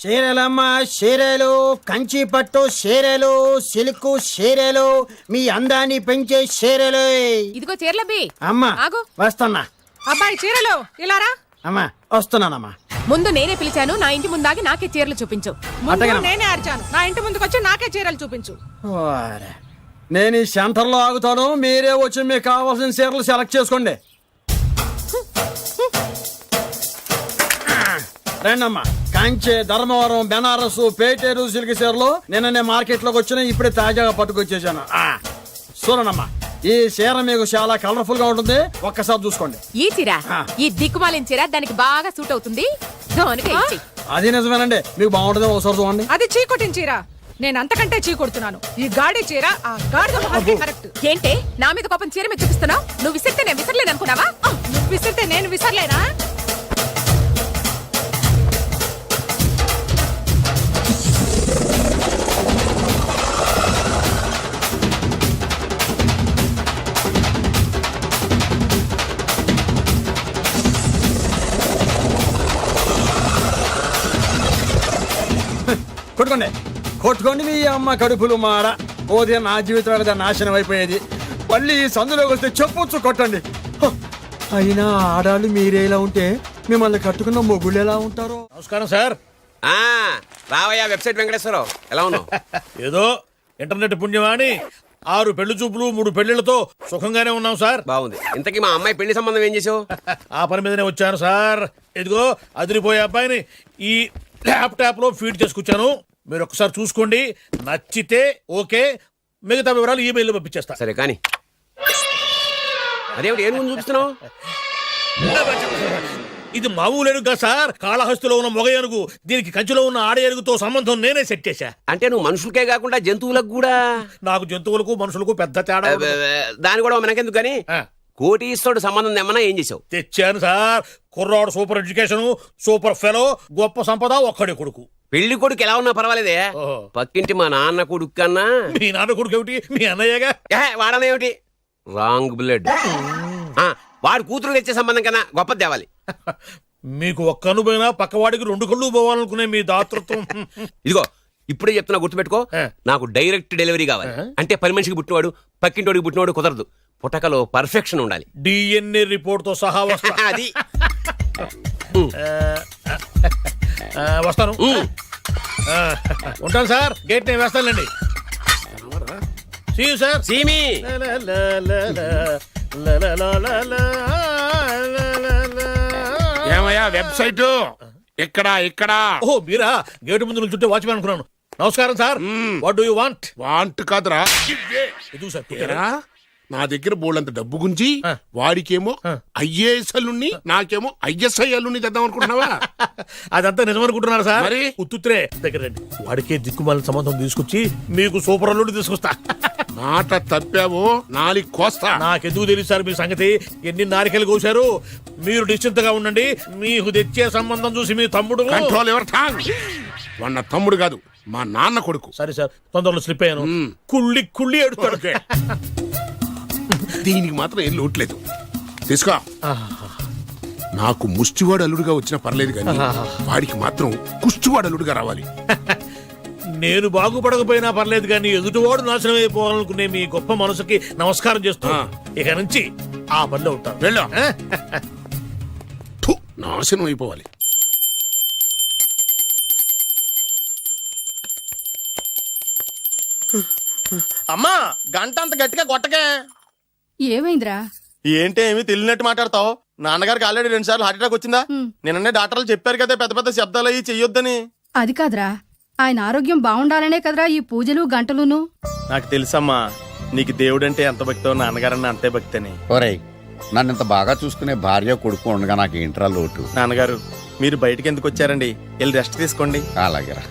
చీరలమ్మ చీరలు, కంచి పట్టు చీరలు, సిల్క్ చీరలు, మీ అందాన్ని పెంచే చీరలు. ఇదిగో చీరలబ్బి. అమ్మా ఆగు. వస్తున్నా. అబ్బాయి చీరలు ఇలారా. అమ్మా వస్తున్నానమ్మా. ముందు నేనే పిలిచాను, నా ఇంటి ముందాగి నాకే చీరలు చూపించు. ముందు నేనే అరిచాను, నా ఇంటి ముందుకు వచ్చి నాకే చీరలు చూపించు. నేను ఈ సెంటర్లో ఆగుతాను, మీరే వచ్చి మీకు కావాల్సిన చీరలు సెలెక్ట్ చేసుకోండి. రండమ్మా. కంచె, ధర్మవరం, బెనారస్, పేటేరు సిల్క్ చీరలు నిన్ననే మార్కెట్ లోకి వచ్చిన, ఇప్పుడే తాజాగా పట్టుకొచ్చేసాను. చూడండమ్మా, ఈ చీర మీకు చాలా కలర్ఫుల్ గా ఉంటుంది, ఒక్కసారి చూసుకోండి. ఈ చీర, ఈ దిక్కుమాలిన చీర దానికి బాగా సూట్ అవుతుంది. అది నిజమేనండి, మీకు బాగుంటుంది, ఒకసారి చూడండి. అది చీకొట్టిన చీర, నేను అంతకంటే చీకొడుతున్నాను. ఈ గాడి చీర ఆ గాడిద కరెక్ట్. ఏంటే నా మీద కోపం చీర మీద చూపిస్తున్నావు? నువ్వు విసిరితే నేను విసరలేదు అనుకున్నావా? నువ్వు విసిరితే నేను విసరలేనా? కొట్టుకోండి కొట్టుకోండి, మీ అమ్మ కడుపులు మాడ. పోతే నా జీవితం కదా నాశనం అయిపోయేది. మళ్ళీ ఈ సందులోకి వస్తే చెప్పొచ్చు కొట్టండి. అయినా ఆడాళ్ళు మీరేలా ఉంటే మిమ్మల్ని కట్టుకున్న మొగుళ్ళు ఎలా ఉంటారో. నమస్కారం సార్. రావయ్యా వెబ్సైట్ వెంకటేశ్వరరావు, ఎలా ఉన్నావు? ఏదో ఇంటర్నెట్ పుణ్యమాని 6 పెళ్లి చూపులు 3 పెళ్లిళ్లతో సుఖంగానే ఉన్నాం సార్. బాగుంది. ఇంతకీ మా అమ్మాయి పెళ్లి సంబంధం ఏం చేసావు? ఆ పని మీదనే వచ్చాను సార్. ఇదిగో అదిరిపోయే అబ్బాయిని ఈ ల్యాప్టాప్ లో ఫీడ్ చేసుకొచ్చాను, మీరు ఒకసారి చూసుకోండి. నచ్చితే ఓకే, మిగతా వివరాలు ఈమెయిల్ పంపించేస్తా. సరే కానీ అదేమిటి ఏనుగు చూపిస్తున్నావు? ఇది మామూలు ఏనుగు సార్, కాళహస్తిలో ఉన్న మొగ ఏనుగు. దీనికి కంచిలో ఉన్న ఆడ ఏనుగుతో సంబంధం నేనే సెట్ చేశా. అంటే నువ్వు మనుషులకే కాకుండా జంతువులకు కూడా? నాకు జంతువులకు మనుషులకు పెద్ద తేడా. దాని కూడా మనకెందుకు కానీ, కోటీశ్వరుడు సంబంధం ఏమన్నా ఏం చేసావు? తెచ్చాను సార్. కుర్రాడు సూపర్ ఎడ్యుకేషన్, సూపర్ ఫెలో, గొప్ప సంపద, ఒక్కడే కొడుకు. పెళ్లి కొడుకు ఎలా ఉన్నా పర్వాలేదే, పక్కింటి మా నాన్న కొడుకు కన్నా. మీ నాన్న కొడుకు ఏమిటి, మీ అన్నయ్యగా? వాడనేమిటి, రాంగ్ బ్లడ్. వాడు కూతురు తెచ్చే సంబంధం కన్నా గొప్ప తేవాలి. మీకు ఒక్క కన్ను పోయినా పక్కవాడికి 2 కళ్ళు పోవాలనుకునే మీ దాతృత్వం. ఇదిగో ఇప్పుడే చెప్తున్నా, గుర్తుపెట్టుకో. నాకు డైరెక్ట్ డెలివరీ కావాలి. అంటే పని మనిషికి పుట్టినవాడు పక్కింటోడికి పుట్టినవాడు కుదరదు. పుట్టకలో పర్ఫెక్షన్ ఉండాలి. డిఎన్ఏ రిపోర్ట్ తో సహా వస్తా. అది వస్తాను. ఉంటాను సార్, గేట్ నేను వేస్తానండి. సార్ సీమి ఏమయ్యా వెబ్సైట్ ఇక్కడ? ఓ మీరా, గేటు ముందు నుంచుంటే వాచ్మెన్ అనుకున్నాను. నమస్కారం sir. What do you want? Want కాదురా, ఎందుకు సార్? నా దగ్గర బోళ్ళంత డబ్బు గుంచి వాడికేమో ఐఏఎస్ అల్లుని, నాకేమో ఐఎస్ఐ అల్లుని తెద్దాం అనుకుంటున్నావా? అదంతా నిజమనుకుంటున్నారా సార్? మరి ఉత్తుత్రే దగ్గర రండి. వాడికే దిక్కుమాలిన సంబంధం తీసుకొచ్చి మీకు సూపర్ అల్లుడు తీసుకొస్తా. మాట తప్పావో నాలుగు కోస్తా. నాకెందుకు తెలుసు సార్ మీ సంగతి? ఎన్ని నారికలు కోశారు. మీరు నిశ్చింతగా ఉండండి, మీకు తెచ్చే సంబంధం చూసి మీ తమ్ముడు. Control your tongue. వాడు నా తమ్ముడు కాదు, మా నాన్న కొడుకు. సరే సార్, తొందరలో స్లిప్ అయ్యాను. కుళ్ళి ఎడుతాడు. దీనికి మాత్రం ఏం లోట్లేదు, తీసుకో. నాకు ముష్టివాడు అల్లుడుగా వచ్చినా పర్లేదు కానీ వాడికి మాత్రం కుష్టివాడు అల్లుడుగా రావాలి. నేను బాగుపడకపోయినా పర్లేదు కానీ ఎదుటివాడు నాశనం అయిపోవాలనుకునే మీ గొప్ప మనసుకి నమస్కారం చేస్తూ ఇక నుంచి ఆ పనిలో ఉంటాను. వెళ్ళా, నాశనం అయిపోవాలి. అమ్మా, గంట అంత గట్టిగా కొట్టకే. ఏమైందిరా? ఏంటి ఏమి తెలియనట్టు మాట్లాడతావు? నాన్నగారికి ఆల్రెడీ 2 సార్లు హార్ట్ అటాక్ వచ్చిందా? నిన్ననే డాక్టర్లు చెప్పారు కదా పెద్ద పెద్ద శబ్దాలు అయ్యి చెయ్యొద్దని. అది కాదురా, ఆయన ఆరోగ్యం బాగుండాలనే కదరా ఈ పూజలు గంటలును. నాకు తెలుసమ్మా, నీకు దేవుడంటే ఎంత భక్తో నాన్నగారన్న అంతే భక్తి అని. ఒరేయ్, నన్ను ఇంత బాగా చూసుకునే భార్య కొడుకు ఉండగా నాకు ఏంట్రా లోటు? నాన్నగారు, మీరు బయటికి ఎందుకు వచ్చారండి? వెళ్ళి రెస్ట్ తీసుకోండి. అలాగేరా.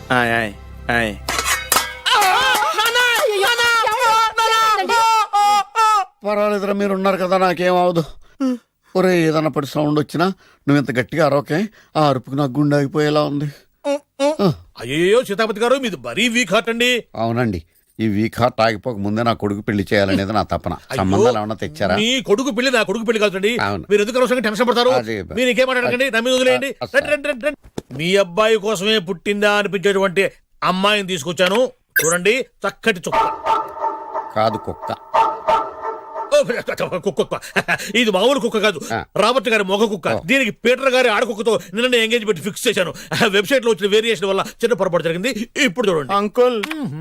పర్వాలేదురా, మీరు ఉన్నారు కదా, నాకేమవదు. ఒరే, ఏదన్నా పడి సౌండ్ వచ్చినా నువ్వు ఇంత గట్టిగా అరవకే. ఆ అరుపుకి నాకు గుండె ఆగిపోయేలా ఉంది. అయ్యో సీతాపతి గారు, మీది మరీ వీక్ హార్ట్ అండి. అవునండి, ఈ వీక్ హార్ట్ ఆగిపోక ముందే నా కొడుకు పెళ్లి చేయాలనేది నా తపన. సంబంధాలు ఏమన్నా తెచ్చారా? మీ కొడుకు పెళ్లి నా కొడుకు పెళ్లి కాదండి. మీరు ఎందుకు అనవసరంగా టెన్షన్ పడతారు? మీరు ఇంకేమాటండి, నా మీద వదిలేయండి. మీ అబ్బాయి కోసమే పుట్టిందా అనిపించేటువంటి అమ్మాయిని తీసుకొచ్చాను. చూడండి, చక్కటి చుక్క. కాదు కుక్క. ఓ, కుక్క. ఇది మామూలు కుక్క కాదు, రాబర్ట్ గారి మొగ కుక్క. దీనికి పీటర్ గారి ఆడకుక్కతో నిన్న ఎంగేజ్మెంట్ ఫిక్స్ చేశాను. వెబ్సైట్ లో వచ్చిన వేరియేషన్ వల్ల చిన్న పొరపాటు జరిగింది. ఇప్పుడు చూడండి. అంకుల్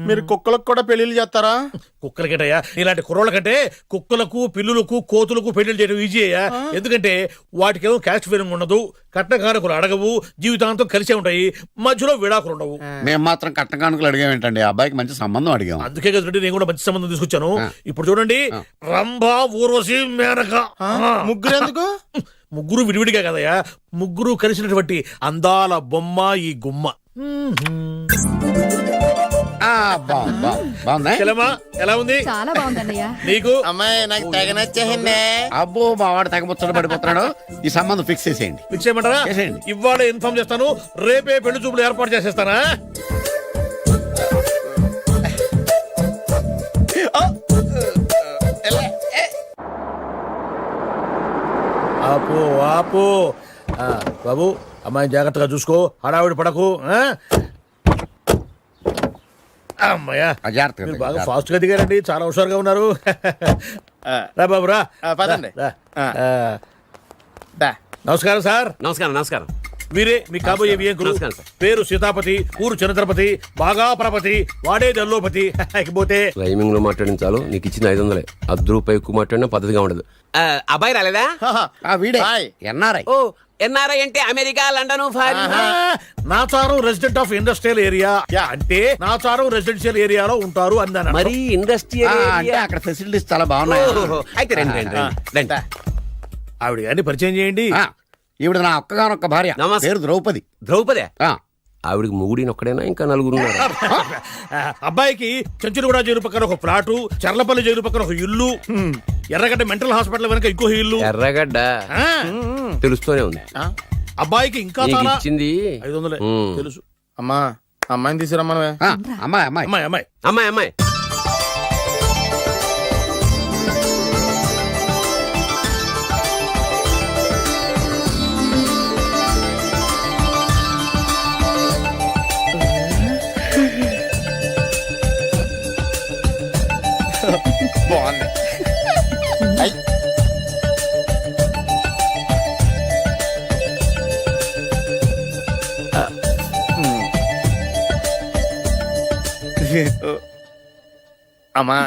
మీరు కుక్కలకు కూడా పెళ్లిళ్ళు చేస్తారా? కుక్కలకేటయ్యా, ఇలాంటి కుర్రోళ్ళ కంటే కుక్కలకు, పిల్లులకు, కోతులకు పెళ్లి చేయడం ఈజీ అయ్యా. ఎందుకంటే వాటికేమో క్యాస్ట్ ఫీలింగ్ ఉండదు, కట్న కానుకలు అడగవు, జీవితాంతం కలిసే ఉంటాయి, మధ్యలో విడాకులు ఉండవు. మేము మాత్రం కట్న కానుకలు అడిగామేంటండి, అబ్బాయికి మంచి సంబంధం అడిగాం. అందుకే కదండి నేను కూడా మంచి సంబంధం తీసుకొచ్చాను. ఇప్పుడు చూడండి, రంభా, ఊర్వశి, మేనక. ముగ్గురు ఎందుకు? ముగ్గురు విడివిడిగా కదయ్యా, ముగ్గురు కలిసినటువంటి అందాల బొమ్మ ఈ గుమ్మ. బాగుందా? చెల్లెమ్మా, ఎలా ఉంది? చాలా బాగుందన్నయ్య. నీకు? అమ్మాయి నాకు తెగ నచ్చేసిందే. అబ్బో మా వాడు తెగముచ్చట పడిపోతున్నాడు. ఈ సంబంధం ఫిక్స్ చేసేయండి. ఫిక్స్ చేయమంటారా? చేసేయండి. ఇవాళ ఇన్ఫార్మ్ చేస్తాను, రేపే పెళ్లి చూపులు ఏర్పాటు చేసేస్తానా? ఆపు ఆపు. బాబు, అమ్మాయిని జాగ్రత్తగా చూసుకో, హడావిడి పడకు. అమ్మాయ్యా, జాగ్రత్తగా మీరు బాగా ఫాస్ట్ గా దిగారండి, చాలా హుషారుగా ఉన్నారు. రా బాబు రా. పదండి. రా. నమస్కారం సార్. నమస్కారం. నమస్కారం. వీరే మీ కాబోయే వియంకులు. నమస్కారం సార్. పేరు సీతాపతి, ఊరు చంద్రపతి, బాగా ప్రపతి, వాడే దల్లోపతి. ఇకపోతే టైమింగ్ లో మాట్లాడించాలు, నీకు ఇచ్చిన 500. రూపాయి ఎక్కువ మాట్లాడినా పద్ధతిగా ఉండదు. అబ్బాయి రాలేదా? వీడే హాయ్. ఎన్ఆర్ఐ. ఓ, ఎన్ఆర్ఐ అంటే America, London, foreign. Nacharam resident of industrial area అంటే నాచారం రెసిడెన్షియల్ ఏరియాలో ఉంటారు అందాను. మరి ఇండస్ట్రియల్ అంటే అక్కడ ఫెసిలిటీస్ చాలా బాగున్నాయి. అయితే రండి రండి రండి. ఆవిడ గారిని పరిచయం చేయండి. ఈవిడ నా ఒక్కగానొక్క భార్య. నమస్తే. పేరు ద్రౌపది. ద్రౌపదే? ఆవిడికి మొగుడిని ఒక్కడైనా ఇంకా 4 ఉన్నారు? అబ్బాయికి చెంచులగూడ జైలు పక్కన ఒక ప్లాటు, చర్లపల్లి జైలు పక్కన ఒక ఇల్లు, ఎర్రగడ్డ మెంటల్ హాస్పిటల్ వెనక ఇంకో ఇల్లు. ఎర్రగడ్డ తెలుస్తూనే ఉంది. అబ్బాయికి ఇంకా నీకు చాలా ఇచ్చింది 500 తెలుసు. అమ్మా, అమ్మాయిని తీసుకురమ్మనవే. అమ్మాయి అమ్మాయి అమ్మాయి అమ్మాయి అమ్మాయి అమ్మాయి. బాగుంది. అమ్మా,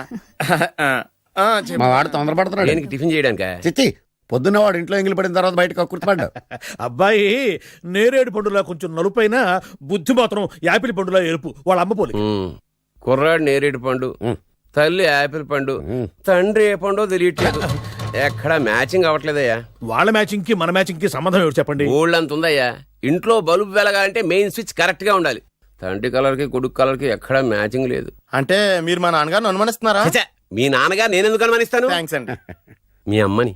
మా వాడు తొందరపడుతున్నాడు. దేనికి? టిఫిన్ చేయడానికా? చిచ్చి, పొద్దున్న వాడు ఇంట్లో ఎంగిలి పడిన తర్వాత బయటకు కుర్తుపడ్డాడు. అబ్బాయి నేరేడు పండులా కొంచెం నలుపైన, బుద్ధి మాత్రం యాపిల్ పండులా ఎరుపు. వాళ్ళ అమ్మ పోలి. కుర్రాడు నేరేడు పండు, తల్లి యాపిల్ పండు, తండ్రి ఏ పండో తెలియట్లేదు. ఎక్కడ మ్యాచింగ్ అవ్వట్లేదయ్యా. వాళ్ళ మ్యాచింగ్ కి మన మ్యాచింగ్ కి సంబంధం ఏమిటి చెప్పండి? ఊళ్ళంత ఉందయ్యా. ఇంట్లో బల్బు వెలగాలంటే మెయిన్ స్విచ్ కరెక్ట్ గా ఉండాలి. తండ్రి కలర్ కి కొడుకు కలర్ కి ఎక్కడా మ్యాచింగ్ లేదు. అంటే మీరు మా నాన్నగారిని అనుమానిస్తున్నారా? ఛ, మీ నాన్నగా నేనెందుకు అనుమానిస్తాను? థ్యాంక్స్ అండి. మీ అమ్మని.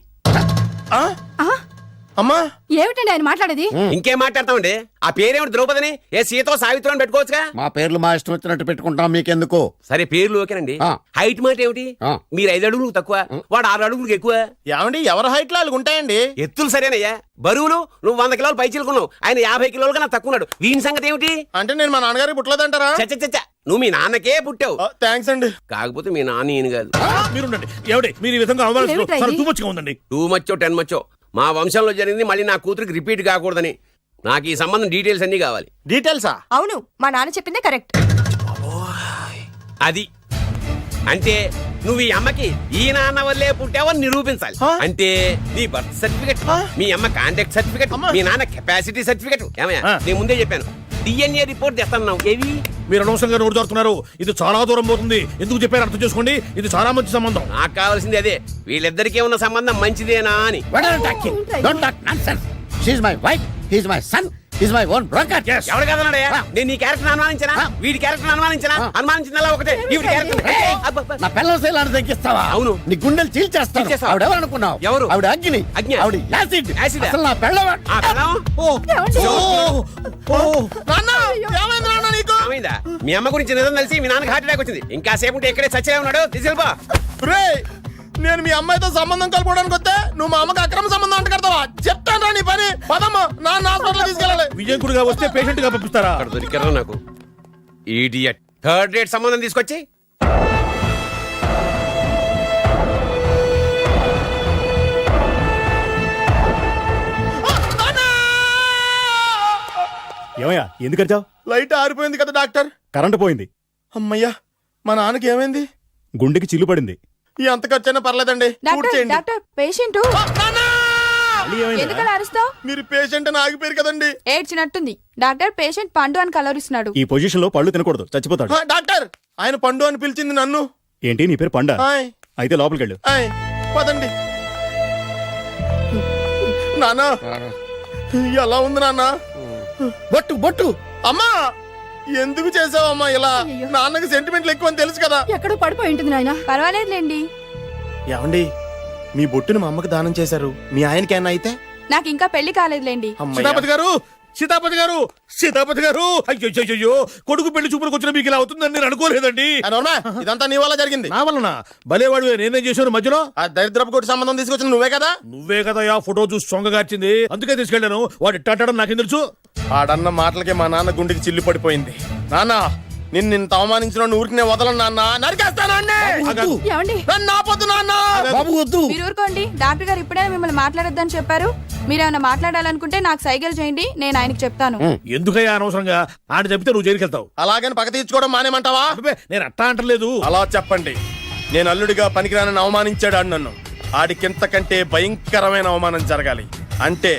అమ్మా, ఏమిటండి ఆయన మాట్లాడేది? ఇంకేం మాట్లాడతామండి? ఆ పేరేమిటి? ద్రౌపదిని ఏ సీతో సావిత్రం అని పెట్టుకోవచ్చుగా. మా పేర్లు మా ఇష్టం వచ్చినట్టు పెట్టుకుంటాం, మీకెందుకు? సరే, పేర్లు ఓకేనండి. ఆ. హైట్ మాట ఏమిటి? ఆ. మీరు 5 అడుగులు తక్కువ, వాడు 6 అడుగులకు ఎక్కువ. ఏమండి, ఎవరి హైట్ లో వాళ్ళకి ఉంటాయండి. ఎత్తులు సరేనయ్యా. బరువులు నువ్వు 100 కిలోలు పై చిలుకున్నావు, ఆయన 50 కిలోలు కన్నా తక్కువ ఉన్నాడు. వీని సంగతి ఏమిటి? అంటే నేను మా నాన్నగారికి పుట్టలేదంటారా? చచ్చ, నువ్వు మీ నాన్నకే పుట్టావు. థ్యాంక్స్ అండి. కాకపోతే మీ నాన్న ఈయన కాదు. మీరుండండి. ఏమిటి మీరు ఈ విధంగా ఏమిటా ఇది? తూమచ్చిగా ఉందండి. 2 మచ్చో 10 మచ్చో మా వంశంలో జరిగింది మళ్ళీ నా కూతురికి రిపీట్ కాకూడదని నాకు ఈ సంబంధం డీటెయిల్స్ అన్ని కావాలి. డీటెయిల్సా? అవును, మా నాన్న చెప్పిందే కరెక్ట్. అది అంటే నువ్వు ఈ అమ్మకి ఈ నాన్న వల్లే పుట్టావని నిరూపించాలి. అంటే నీ బర్త్ సర్టిఫికెట్, మీ అమ్మ కాంటాక్ట్ సర్టిఫికెట్, మీ నాన్న కెపాసిటీ సర్టిఫికెట్. ఏమయ్యా, నేను ముందే చెప్పాను DNA రిపోర్ట్ తెస్తాను. ఏవి? మీరు అనవసరంగా నోరు జారుతున్నారు. ఇది చాలా దూరం పోతుంది. ఎందుకు చెప్పారు అర్థం చేసుకోండి. ఇది చాలా మంచి సంబంధం. నాకు కావాల్సింది అదే, వీళ్ళిద్దరికీ ఉన్న సంబంధం మంచిదేనా అని. Don't talk nonsense. She's my wife, he's my son, he's my own broker. ఎవరు కదన్నాడయ్యా? నేను నీ క్యారెక్టర్ అనుమానించనా? వీడి క్యారెక్టర్ అనుమానించనా? అనుమానించిందలా ఒకటే. వీడి క్యారెక్టర్ నా పిల్లల శైలాన్ని తగ్గిస్తావా? అవును. నీ గుండెలు చీల్చేస్తాను. చీల్చేస్తావా? ఆవిడ ఎవరు అనుకున్నావు? ఎవరు? ఆవిడ అగ్ని. అగ్ని? ఆవిడ యాసిడ్. యాసిడ్? అసలు నా పిల్లవ. ఆ పిల్లం? ఏమైందా? మీ అమ్మ గురించి నిజం తెలిసి మీ నాన్నకి హార్ట్ అటాక్ వచ్చింది. ఇంకా సేపు ఉంటే ఇక్కడే చచ్చే ఉన్నాడు. తీసుకెళ్ళిపో. నేను మీ అమ్మాయితో సంబంధం కలుపుకోవడానికి వస్తే నువ్వు మా అమ్మకి అక్రమ సంబంధం అంట కడతావా? చెప్తాను నీ పని. పదమ్మా, నాన్న హాస్పిటల్ తీసుకెళ్ళాలి. విజయకుడిగా వస్తే పేషెంట్ గా పంపిస్తారా? అక్కడ దొరికారా నాకు ఈడియట్. థర్డ్ రేట్ సంబంధం తీసుకొచ్చి ఏమయ్యా ఎందుకు వచ్చావు? లైట్ ఆరిపోయింది కదా డాక్టర్. కరెంటు పోయింది. అమ్మయ్యా, మా నాన్నకి ఏమైంది? గుండెకి చిల్లు పడింది. ఎంత ఖర్చైనా పర్లేదండి, పూర్తి చేయండి. డాక్టర్ పేషెంట్ నాన్నా! ఎందుకలా అరుస్తావు? మీరు పేషెంట్ అని ఆగిపోయారు కదండి. ఏడ్చినట్టుంది. డాక్టర్ పేషెంట్ పండు అని కలరిస్తున్నాడు. ఈ పొజిషన్ లో పళ్ళు తినకూడదు, చచ్చిపోతాడు. డాక్టర్, ఆయన పండు అని పిలిచింది నన్ను. ఏంటి నీ పేరు పండా? ఆయ్, అయితే లోపలికి వెళ్ళు. ఆయ్, పదండి. నాన్నా, ఎలా ఉంది నాన్న? బొట్టు బొట్టు అమ్మా, ఎందుకు చేసావమ్మా ఇలా? నాన్నకి సెంటిమెంట్లు ఎక్కువ అని తెలుసు కదా. ఎక్కడో పడిపోయి ఉంటుంది నాయన. పర్వాలేదులేండి. ఏమండి, మీ బొట్టుని మా అమ్మకి దానం చేశారు, మీ ఆయనకి ఏమన్నా అయితే? నాకు ఇంకా పెళ్లి కాలేదులేండి. సీతాపతి గారు, సీతాపతి గారు, సీతాపతి గారు, అయ్యో కొడుకు పెళ్లి చూపులకు వచ్చిన మీకు ఇలా అవుతుందని నేను అనుకోలేదండి. అవునా? ఇదంతా నీ వల్ల జరిగింది. నా వలన? భలేవాడు, నేనేం చేశాను మధ్యలో? ఆ దరిద్రపు కొట్టి సంబంధం తీసుకొచ్చిన నువ్వే కదా. నువ్వే కదా ఆ ఫోటో చూసి సొంగగార్చింది, అందుకే తీసుకెళ్ళాను. వాడు ఇట్టాడని నాకేం తెలుసు? ఆడన్న మాటలకే మా నాన్న గుండెకి చిల్లు పడిపోయింది. నాన్న, నిన్ను అవమానించిన ఊరికి నేను వదలను నాన్న, నరికేస్తానండి. ఏమండి? నన్ను ఆపొద్దు నాన్న. బాబు వద్దు. మీరు ఊరుకోండి. డాక్టర్ గారు ఇప్పుడే మిమ్మల్ని మాట్లాడొద్దని చెప్పారు. మీరేమైనా మాట్లాడాలనుకుంటే నాకు సైగలు చేయండి, నేను ఆయనకి చెప్తాను. ఎందుకయ్యా అనవసరంగా? ఆయన చెప్తే నువ్వు జైలుకి వెళ్తావు. అలాగని పక్క తీర్చుకోవడం మానేమంటావా? అబ్బే, నేను అట్టా అంటలేదు. అలా చెప్పండి. నేను అల్లుడిగా పనికిరానని అవమానించాడు ఆడు నన్ను. ఆడికింతకంటే భయంకరమైన అవమానం జరగాలి. అంటే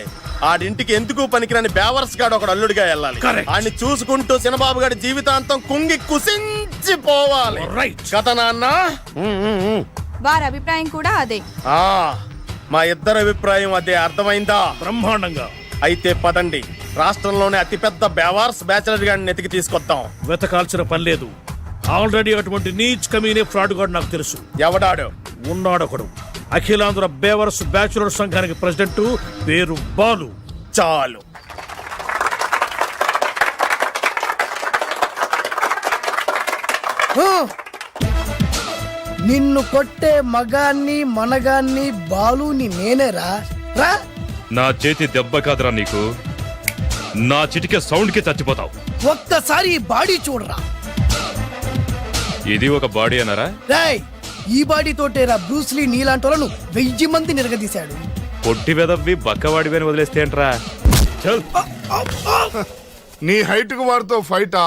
ఆడింటికి ఎందుకు పనికిరాని బేవర్స్ గాడు ఒకడు అల్లుడిగా వెళ్ళాలి. Correct. ఆడిని చూసుకుంటూ చిన్నబాబు గారి జీవితాంతం కుంగి కుసించిపోవాలి. Right. కదా నాన్న? వారి అభిప్రాయం కూడా అదే. ఆ, మా ఇద్దరి అభిప్రాయం అదే. అర్థమైందా? బ్రహ్మాండంగా. అయితే పదండి, రాష్ట్రంలోనే అతిపెద్ద బేవార్స్ బ్యాచిలర్ గాడిని ఎతికి తీసుకొద్దాం. వెతకాల్సిన పని లేదు. ఆల్రెడీ అటువంటి నీచ్ కమీనే ఫ్రాడ్ గాడు నాకు తెలుసు. ఎవడాడు? ఉన్నాడొకడు. అఖిలాంధ్ర బేవర్స్ బ్యాచులర్ సంఘానికి ప్రెసిడెంట్, పేరు బాలు. చాలు. నిన్ను కొట్టే మగాన్ని మనగాన్ని బాలుని నేనేరా. రా. నా చేతి దెబ్బ కాదురా నీకు, నా చిటికే సౌండ్ కి చచ్చిపోతావు. ఒక్కసారి ఈ బాడీ చూడరా. ఇది ఒక బాడీ అన్నారా? రాయ్, ఈ బాడీ తోటేరా బ్రూస్లీ నీలాంటోలను 1000 మంది నిరగదీశాడు. పొట్టి వెదవ్వి బక్కవాడివి అని వదిలేస్తే ఏంట్రా? చల్. నీ హైట్ కు వాడితో ఫైటా?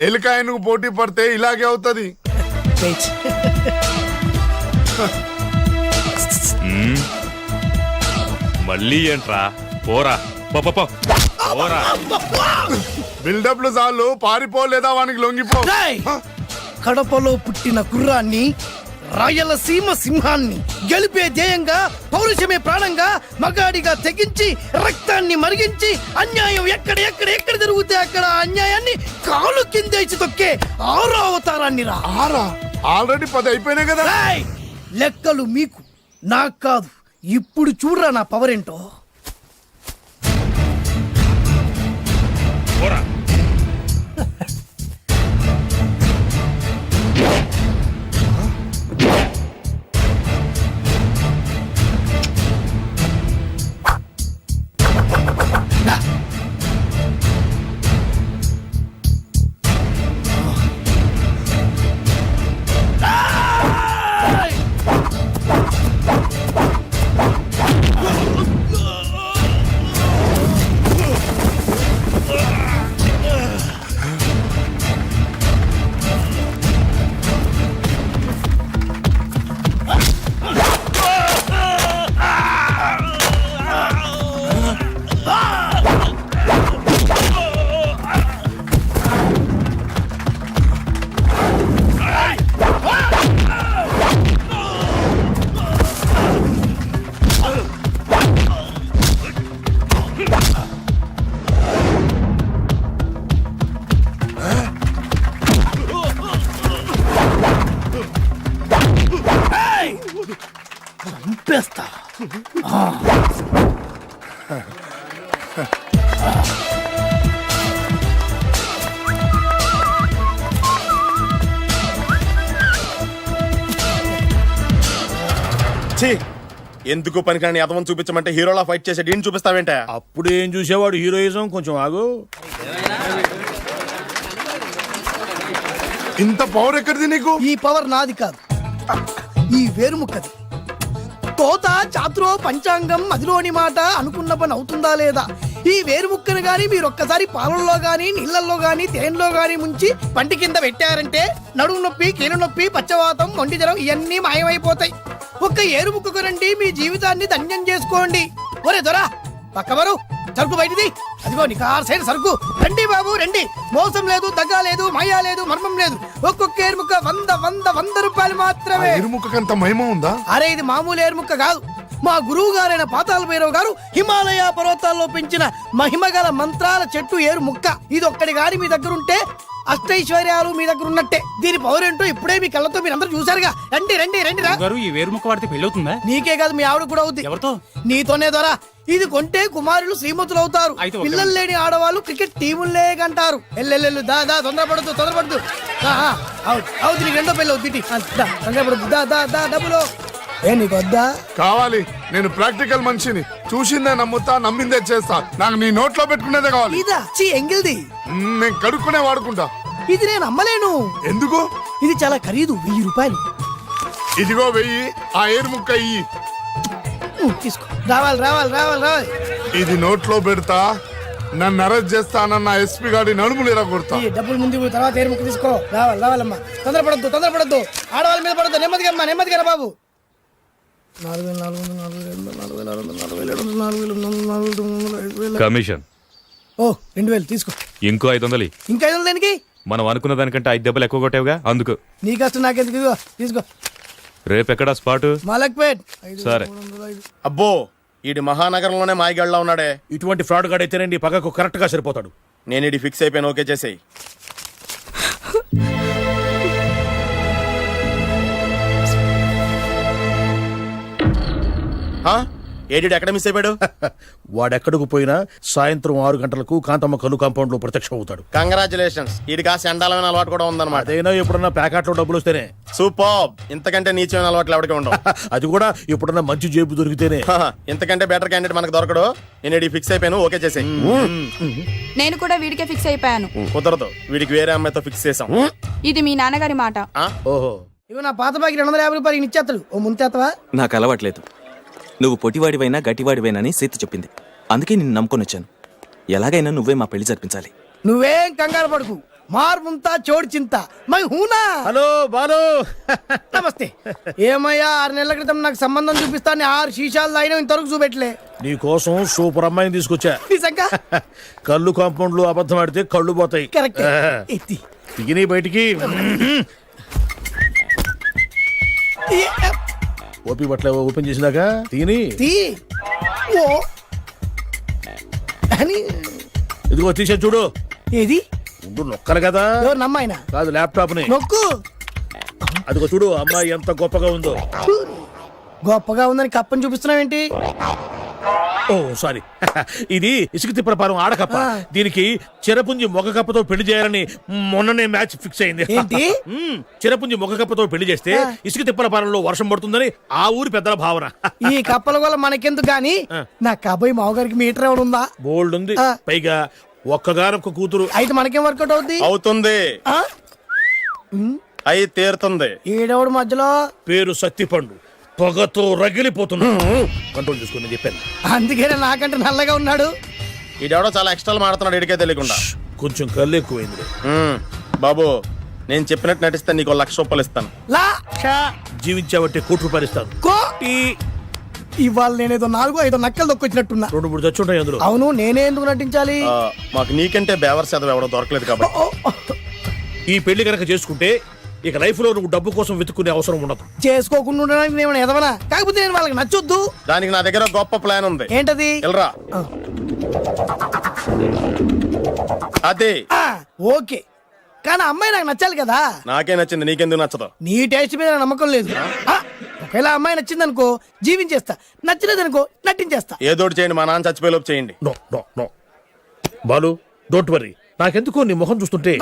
ఎలికాయనకు పోటీ పడితే ఇలాగే అవుతది. మళ్ళీ ఏంట్రా? పోరా, పోరా. బిల్డప్లు చాలు, పారిపోలేదా వానికి లొంగిపో. రాయ్, కడపలో పుట్టిన కుర్రాన్ని, రాయలసీమ సింహాన్ని గెలిపే ధ్యేయంగా, పౌరుషమే ప్రాణంగా, మగాడిగా తెగించి రక్తాన్ని మరిగించి, అన్యాయం ఎక్కడ జరుగుతే అక్కడ అన్యాయాన్ని కాలు కిందేసి తొక్కే 6వ అవతారాన్ని రా. ఆల్రెడీ 10 అయిపోయినాయి కదా. రాయ్, లెక్కలు మీకు, నాకు కాదు. ఇప్పుడు చూడరా నా పవర్ ఏంటో. పోరా. చంపేస్తా. ఛీ ఎందుకు పనికిరాని అదవం చూపించమంటే హీరోలా ఫైట్ చేసే డీన్ చూపిస్తావేంట? అప్పుడు ఏం చూసేవాడు హీరోయిజం, కొంచెం ఆగు. ఇంత పవర్ ఎక్కడిది నీకు? ఈ పవర్ నాది కాదు, ఈ వేరుముక్కది. తోత చాతురో పంచాంగం మదిలోని మాట అనుకున్న పని అవుతుందా లేదా? ఈ వేరుముక్కను గాని మీరు ఒక్కసారి పాలల్లో గాని నీళ్లలో గాని తేనెలో గాని ముంచి పంటి కింద పెట్టారంటే నడుము నొప్పి, కీలు నొప్పి, పచ్చవాతం, మొండి జ్వరం ఇవన్నీ మాయమైపోతాయి. ఒక్క ఏరుముక్కకు రండి, మీ జీవితాన్ని ధన్యం చేసుకోండి. ఒరే దొరా పక్కవరు, సరుకు బయటిది. అదిగో నికార్సైన సరుకు. రండి బాబు రండి, మోసం లేదు, దగ్గ లేదు, మాయా లేదు, మర్మం లేదు. ఒక్కొక్క ఏరుముక్క 100 రూపాయలు మాత్రమే. ఎరుముకంత మహిమ ఉందా? అరే ఇది మామూలు ఏరుముక్క కాదు, మా గురువు గారైన పాతాళ భైరవ్ గారు హిమాలయ పర్వతాల్లో పెంచిన మహిమగల మంత్రాల చెట్టు ఏరు ముక్క. ఇది ఒక్కడి గాని మీ దగ్గర ఉంటే అష్టైశ్వర్యాలు మీ దగ్గర ఉన్నట్టే. దీని పవర్ ఏంటో ఇప్పుడే మీ కళ్ళతో మీరు అందరూ చూసారుగా. రండి రండి రండి రా. ఈ వేరు ముక్క వాడితే పెళ్లి అవుతుందా? నీకే కాదు, మీ ఆవిడ కూడా అవుద్ది. ఎవరితో? నీతోనే ద్వారా. ఇది కొంటే కుమారులు శ్రీమంతులు అవుతారు. పిల్లలు లేని ఆడవాళ్ళు క్రికెట్ టీములే కంటారు. ఎల్లెల్లెల్లు దా దా, తొందరపడద్దు. అవుతుంది, నీకు రెండో పెళ్ళి అవుతుంది. తొందరపడద్దు, దా దా దా, డబ్బులు ఏ నీకు వద్దా? కావాలి. నేను ప్రాక్టికల్ మనిషిని, చూసిందే నమ్ముతా, నమ్మిందే చేస్తా. నాకు నీ నోట్లో పెట్టుకునేదే కావాలి. ఇదా ఎంగిల్ది నేను కడుక్కునే వాడుకుంటా. ఇది నేను అమ్మలేను. ఎందుకు? ఇది చాలా ఖరీదు, 1000 రూపాయలు. ఇదిగో 1000, ఆ ఏరు ముక్క ఇయ్యి. తీసుకో. రావాలి. ఇది నోట్లో పెడతా, నన్ను అరెస్ట్ చేస్తానన్న ఎస్పీ గారి నడుములు ఎరగొడతా. ఈ డబ్బులు ముందు తర్వాత ఏరు ముక్క తీసుకో. రావాలమ్మా. తొందరపడద్దు. ఆడవాళ్ళ మీద పడద్దు. నెమ్మదిగా బాబు. 4,400, కమిషన్. ఓ 2000 తీసుకో. ఇంకో 500. ఇంకా 500 దేనికి? మనం అనుకున్న దానికంటే 5 దెబ్బలు ఎక్కువ కొట్టావుగా, అందుకు. నీ కష్టం నాకెందుకు? ఇదిగో తీసుకో. రేపెక్కడా స్పాటు? మలక్పేట్. సరే. అబ్బో ఈడి మహానగరంలోనే మాయగాళ్ళ ఉన్నాడే. ఇటువంటి ఫ్రాడ్ గాడు అయితేనండి పగకు కరెక్ట్ గా సరిపోతాడు. నేను ఇది ఫిక్స్ అయిపోయాను, ఓకే చేసేయి. ఏడి ఎక్కడ మిస్ అయిపోయాడు? వాడెక్కడికి పోయినా సాయంత్రం 6 గంటలకు కాంతమ్మ కలు కాంపౌండ్ లో ప్రత్యక్షం అవుతాడు. కంగ్రాచులేషన్స్. ఈడికి చండాలమైన అలవాటు కూడా ఉందన్నమాట. అదైనా ఎప్పుడన్నా ప్యాకెట్లో డబ్బులు వస్తేనే. సూపర్. ఇంతకంటే నీచమైన అలవాట్లు ఎవరికి ఉండవు. అది కూడా ఎప్పుడన్నా మంచి జేబు దొరికితేనే. ఇంతకంటే బెటర్ క్యాండిడేట్ మనకు దొరకడు. నేను ఇది ఫిక్స్ అయిపోయాను, ఓకే చేసేయి. నేను కూడా వీడికే ఫిక్స్ అయిపోయాను. కుదరదు, వీడికి వేరే అమ్మాయితో ఫిక్స్ చేసాం. ఇది మీ నాన్నగారి మాట. ఓహో, ఇవి నా పాత బాకి 250 రూపాయలు ఇచ్చేస్తాడు. ఓ ముంతేత్తవా? నాకు అలవాట్లేదు. నువ్వు పొట్టివాడివైనా గట్టివాడివైనా అని సీత చెప్పింది, అందుకే నిన్ను నమ్ముకొని వచ్చాను. ఎలాగైనా నువ్వే మా పెళ్లి జరిపించాలి. నువ్వేం కంగారు పడుకు. మార్ ముంతా చోడు చింత మై హూనా. హలో బాలు. నమస్తే. ఏమయ్యా 6 నెలల క్రితం నాకు సంబంధం చూపిస్తాను 6 శీషాలు అయినా ఇంతవరకు చూపెట్టలే. నీ కోసం సూపర్ అమ్మాయిని తీసుకొచ్చా. నిజంగా? కళ్ళు కాంపౌండ్ లో అబద్ధం ఆడితే కళ్ళు పోతాయి. కరెక్ట్. ఎత్తి దిగిని బయటికి. ఓపి బట్ల ఓపెన్ చేసినాక తిని ఇదిగో తీసే చూడు. ఏది? ఉండు, నొక్కలు కదా. ఎవరు నమ్మాయినా? కాదు, ల్యాప్టాప్ ని నొక్కు. అదిగో చూడు, అమ్మాయి ఎంత గొప్పగా ఉందో. గొప్పగా ఉందని కప్పని చూపిస్తున్నావేంటి? ఓ సారీ, ఇది ఇసుక తిప్పల పారం ఆడకప్ప. దీనికి చిరపుంజి మొగ కప్పతో పెళ్లి చేయాలని మొన్ననే మ్యాచ్ ఫిక్స్ అయింది. చిరపుంజి మొగ కప్పతో పెళ్లి చేస్తే ఇసుక తిప్పల పారంలో వర్షం పడుతుందని ఆ ఊరి పెద్దల భావన. ఈ కప్పల వల్ల మనకెందుకు గాని, నా కాబోయే మామగారికి మీటర్ ఎవరు ఉందా? బోల్డ్ ఉంది. పైగా ఒక్కగారొక్క కూతురు. అయితే మనకేం వర్కౌట్ అవుతుంది. అయి తీరుతుంది. ఈడవుడు మధ్యలో పేరు సత్తిపండు, పొగతో రగిలిపోతున్నా. కంట్రోల్ చూసుకుని చెప్పాను. అందుకేనే నాకంటే నల్లగా ఉన్నాడు. ఈడెవడో చాలా ఎక్స్ట్రాలు మాడుతున్నాడు, ఇడికే తెలియకుండా. కొంచెం కళ్ళు ఎక్కువైంది. బాబు నేను చెప్పినట్టు నటిస్తే నీకు 1,00,000 రూపాయలు ఇస్తాను. జీవించావంటే ₹1,00,000 ఇస్తాను. ఇవాళ నేనేదో 4-5 నక్కలు దొక్కొచ్చినట్టున్నా. 2-3 చచ్చుంటాయి అందులో. అవును, నేనే ఎందుకు నటించాలి? మాకు నీకంటే బేవర్ చదువు ఎవడో దొరకలేదు కాబట్టి. ఈ పెళ్లి కనుక చేసుకుంటే ఇక లైఫ్ లో నువ్వు డబ్బు కోసం వెతుక్కునే అవసరం ఉండదు. చేసుకోకుండా ఉండడానికి నేను ఎదవనా? కాకపోతే నేను వాళ్ళకి నచ్చొద్దు. దానికి నా దగ్గర గొప్ప ప్లాన్ ఉంది. ఏంటది? ఎల్రా. అదే. ఓకే, కానీ అమ్మాయి నాకు నచ్చాలి కదా. నాకే నచ్చింది, నీకెందుకు నచ్చదు? నీ టేస్ట్ మీద నమ్మకం లేదు. ఒకవేళ అమ్మాయి నచ్చిందనుకో జీవించేస్తా, నచ్చలేదనుకో నటించేస్తా. ఏదోటి చేయండి, మా నాన్న చచ్చిపోయేలోపు చేయండి. No no no Balu, don't worry. నాకెందుకో నీ మొహం చూస్తుంటే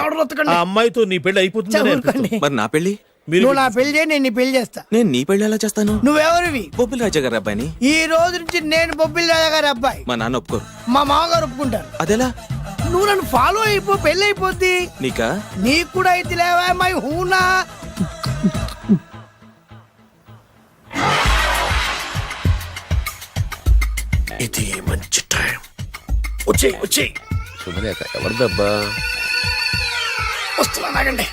ఆ అమ్మాయితో నీ పెళ్లి అయిపోతుంది. మరి నా పెళ్లి? మీరు నువ్వు నా పెళ్లి చేయి, నేను నీ పెళ్లి చేస్తా. నేను నీ పెళ్లి ఎలా చేస్తాను? నువ్వెవరివి? బొబ్బిలి రాజా గారి అబ్బాయిని. ఈ రోజు నుంచి నేను బొబ్బిలి రాజా గారి అబ్బాయి. మా నాన్న ఒప్పుకోరు. మా మామగారు ఒప్పుకుంటారు. అదెలా? నువ్వు నన్ను ఫాలో అయిపో, పెళ్లి అయిపోద్ది. నీకా? నీకు కూడా అయితే లేవా మై హూనా. ఇది మంచి టైం. వచ్చేయ్ వచ్చేయ్. శుభలేఖ ఎవరిదబ్బా? వస్తున్నా నాగండి.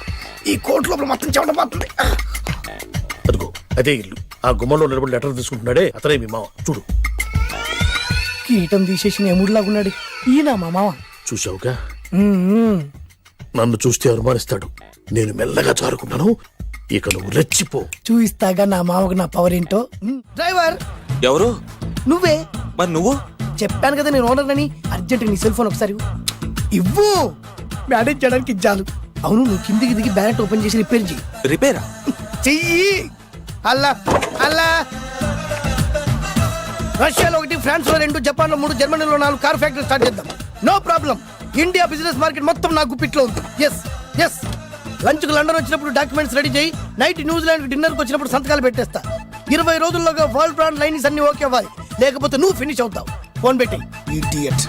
ఈ కోర్టు లోపల మొత్తం చెమటపోతుంది. అదిగో అదే ఇల్లు. ఆ గుమ్మంలో నిలబడి లెటర్ తీసుకుంటున్నాడే అతనే మీ మామ. చూడు. కీటం తీసేసి ఎముడిలాగున్నాడు. ఈయన మా మామ. చూసావుగా, నన్ను చూస్తే అనుమానిస్తాడు. నేను మెల్లగా చారుకున్నాను. ఇక నువ్వు రెచ్చిపో. చూయిస్తాగా నా మామకు నా పవర్ ఏంటో. డ్రైవర్ ఎవరు? నువ్వే. మరి నువ్వు? చెప్పాను కదా నేను ఓనర్ అని. అర్జెంట్ నీ సెల్ ఫోన్ ఒకసారి ఇవ్వు. మేనేజ్ చేయడానికి ఇచ్చాను. అవును, నువ్వు కిందికి దిగి బ్యాలెట్ ఓపెన్ చేసి రిపేర్ చెయ్యి. రిపేరా? చెయ్యి. అల్లా అల్లా. రష్యాలో 1, ఫ్రాన్స్ లో 2, జపాన్ లో 3, జర్మనీలో 4 కార్ ఫ్యాక్టరీ స్టార్ట్ చేద్దాం. No problem. India business market మొత్తం నా గుప్పిట్లో ఉంది. Yes yes. లంచ్ కు లండన్ వచ్చినప్పుడు డాక్యుమెంట్స్ రెడీ చేయి. నైట్ న్యూజిలాండ్ డిన్నర్ కు వచ్చినప్పుడు సంతకాలు పెట్టేస్తా. 20 రోజుల్లోగా వరల్డ్ బ్రాండ్ లైన్స్ అన్ని ఓకే అవ్వాలి. లేకపోతే నువ్వు ఫినిష్ అవుతావు. ఫోన్ పెట్టి. ఇడియట్.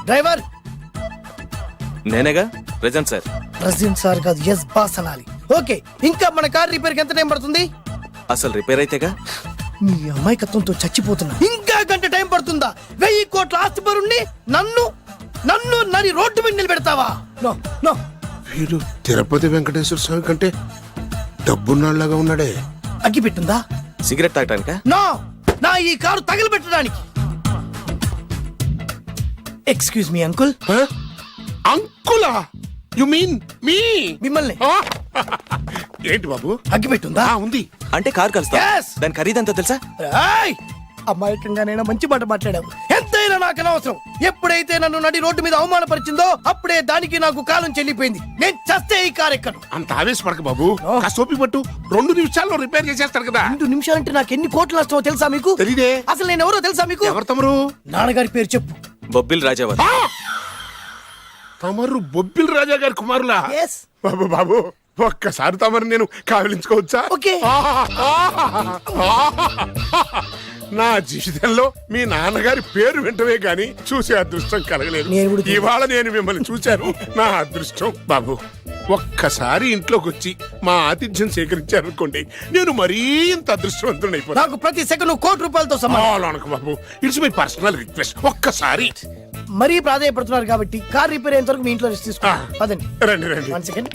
డ్రైవర్. నేనేగా ప్రెజెంట్ సార్. ప్రెసిడెంట్ సార్ కాదు, ఎస్ బాస్ అనాలి. ఓకే, ఇంకా మన కార్ రిపేర్ కి ఎంత టైం పడుతుంది? అసలు రిపేర్ అయితేగా. నీ అమాయకత్వంతో చచ్చిపోతున్నా. ఇంకా గంట టైం పడుతుందా? 1000 కోట్ల ఆస్తి పరుణ్ణి నన్ను నన్ను నరి రోడ్డు మీద నిలబెడతావా? No no. వీడు తిరుపతి వెంకటేశ్వర స్వామి కంటే డబ్బున్నాళ్ళగా ఉన్నాడే. అగ్గి పెట్టుందా? సిగరెట్ తాగటానికా? నో, నా ఈ కారు తగిలిపెట్టడానికి. Excuse me uncle. అంకులా? You mean me? మిమ్మల్ని. ఏంటి బాబు? అగ్గి పెట్టుందా? ఉంది. అంటే కార్ కలుస్తా. Yes. దాని ఖరీదంతా తెలుసా? ఏయ్! అమాయకంగానైనా మంచి మాట మాట్లాడావు. ఎంతైనా నాకు అనవసరం. ఎప్పుడైతే నన్ను నడి రోడ్డు మీద అవమానపరిచిందో అప్పుడే దానికి నాకు కాలం చెల్లిపోయింది. నేను చస్తే ఈ కారు ఎక్కను. అంత ఆవేశపడక బాబు. కాస్త ఓపిక పట్టు. 2 నిమిషాల్లో రిపేర్ చేసేస్తాడు కదా. 2 నిమిషాలంటే నాకు ఎన్ని కోట్లు నష్టమో తెలుసా మీకు? తెలీదే. అసలు నేను ఎవరో తెలుసా మీకు? ఎవరు తమరు? నాన్నగారి పేరు చెప్పు. బొబ్బిలి రాజావారు. తమరు బొబ్బిలి రాజా గారి కుమారులా? Yes. బాబు బాబు, ఒక్కసారి తమరు నేను కావలించుకోవచ్చా? ఓకే. నా జీవితంలో మీ నాన్నగారి పేరు వింటమే గాని చూసే అదృష్టం కలగలేదు. ఇవాళ నేను మిమ్మల్ని చూశాను. నా అదృష్టం. బాబు, ఒక్కసారి ఇంట్లోకి వచ్చి మా ఆతిథ్యం సేకరించారనుకోండి, నేను మరీ ఇంత అదృష్టవంతుడైపోతాను. నాకు ప్రతి సెకండ్ కోటి సమానం. బాబు, ఇట్స్ మై పర్సనల్ రిక్వెస్ట్. ఒక్కసారి. మరీ ప్రాధాన్యపడుతున్నారు కాబట్టి కార్ రిపేర్ అయ్యేంత వరకు మీ ఇంట్లో రెస్ట్ తీసుకోండి. పదండి. రండి రండి. 1 సెకండ్.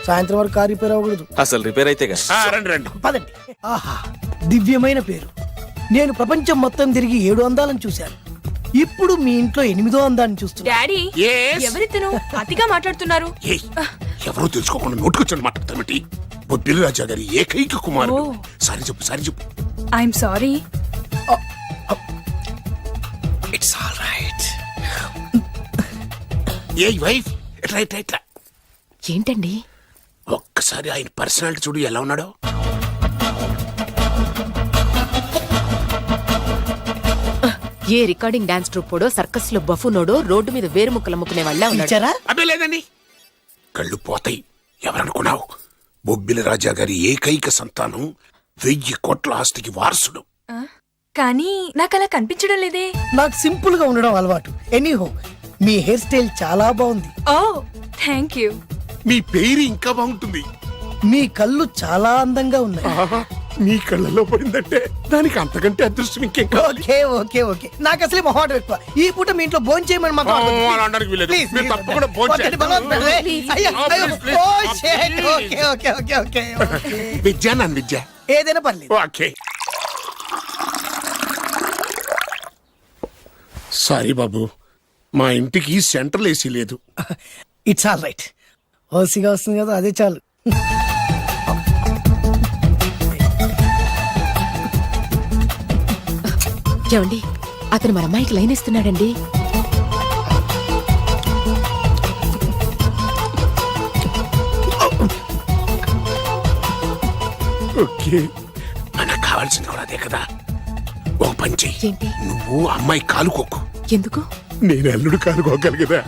సాయంత్రం వరకు కార్ రిపేర్ అవ్వకూడదు. అసలు రిపేర్ అయితేగా. రండి రండి. పదండి. ఆహా, దివ్యమైన పేరు. నేను ప్రపంచం మొత్తం తిరిగి 7 అందాలను చూశాను. ఇప్పుడు మీ ఇంట్లో 8వ అందాన్ని చూస్తున్నా. Daddy, Yes. ఎవరితను అతిగా మాట్లాడుతున్నారు? ఏయ్, ఎవరో తెలుసుకోకుండా నోటుకొచ్చాను మాట్లాడతామేంటి? బొబ్బిలి రాజా గారి ఏకైక కుమారుడు. సారీ చెప్పు, సారీ చెప్పు. I'm sorry. It's all right. A wife, ఎట్లా ఎట్లా ఎట్లా? ఏంటండి? ఒక్కసారి ఆయన పర్సనాలిటీ చూడు ఎలా ఉన్నాడో. ఏ రికార్డింగ్ డాన్స్ ట్రూపోడో సర్కస్ లో బఫునోడో రోడ్డు మీద వేరు ముక్కలు అమ్ముకునే వాళ్ళ ఇచ్చారా? అబ్బే లేదండి. కళ్ళు పోతాయి. ఎవరనుకున్నావు? బొబ్బిలి రాజా గారి ఏకైక సంతానం 1000 కోట్ల ఆస్తికి వారసుడు. కానీ నాకు అలా కనిపించడం లేదే. నాకు సింపుల్ గా ఉండడం అలవాటు. ఎనీహో, మీ హెయిర్ స్టైల్ చాలా బాగుంది. ఓ థ్యాంక్ యూ. మీ పేరు ఇంకా బాగుంటుంది. మీ కళ్ళు చాలా అందంగా ఉన్నాయి. ఆహా, మీ కళ్ళలో పడిందంటే దానికి అంతకంటే అదృష్టం ఇంకేం కావాలి? Okay okay okay. నాకు అసలే మొహాటం ఎక్కువ. ఈ పూట మీ ఇంట్లో భోజనం చేయమని మాకు అలా అనడానికి వీలేదు. మీరు తప్పకుండా భోజనం చేయండి. విద్య నన్ను విద్య ఏదైనా పర్లేదు. ఓకే. సారీ బాబు, మా ఇంటికి సెంట్రల్ ఏసీ లేదు. It's all right. ఓసిగా వస్తుంది కదా, అదే చాలు. ఏమండి, అతను మన అమ్మాయికి లైన్ ఇస్తున్నాడండి. ఓకే, మనకు కావాల్సింది కూడా అదే కదా. ఒక పని చెయ్యి. ఏంటి? నువ్వు అమ్మాయి కాలుకోకు. ఎందుకు? నేను అల్లుడు కాలుకోగలి కదా.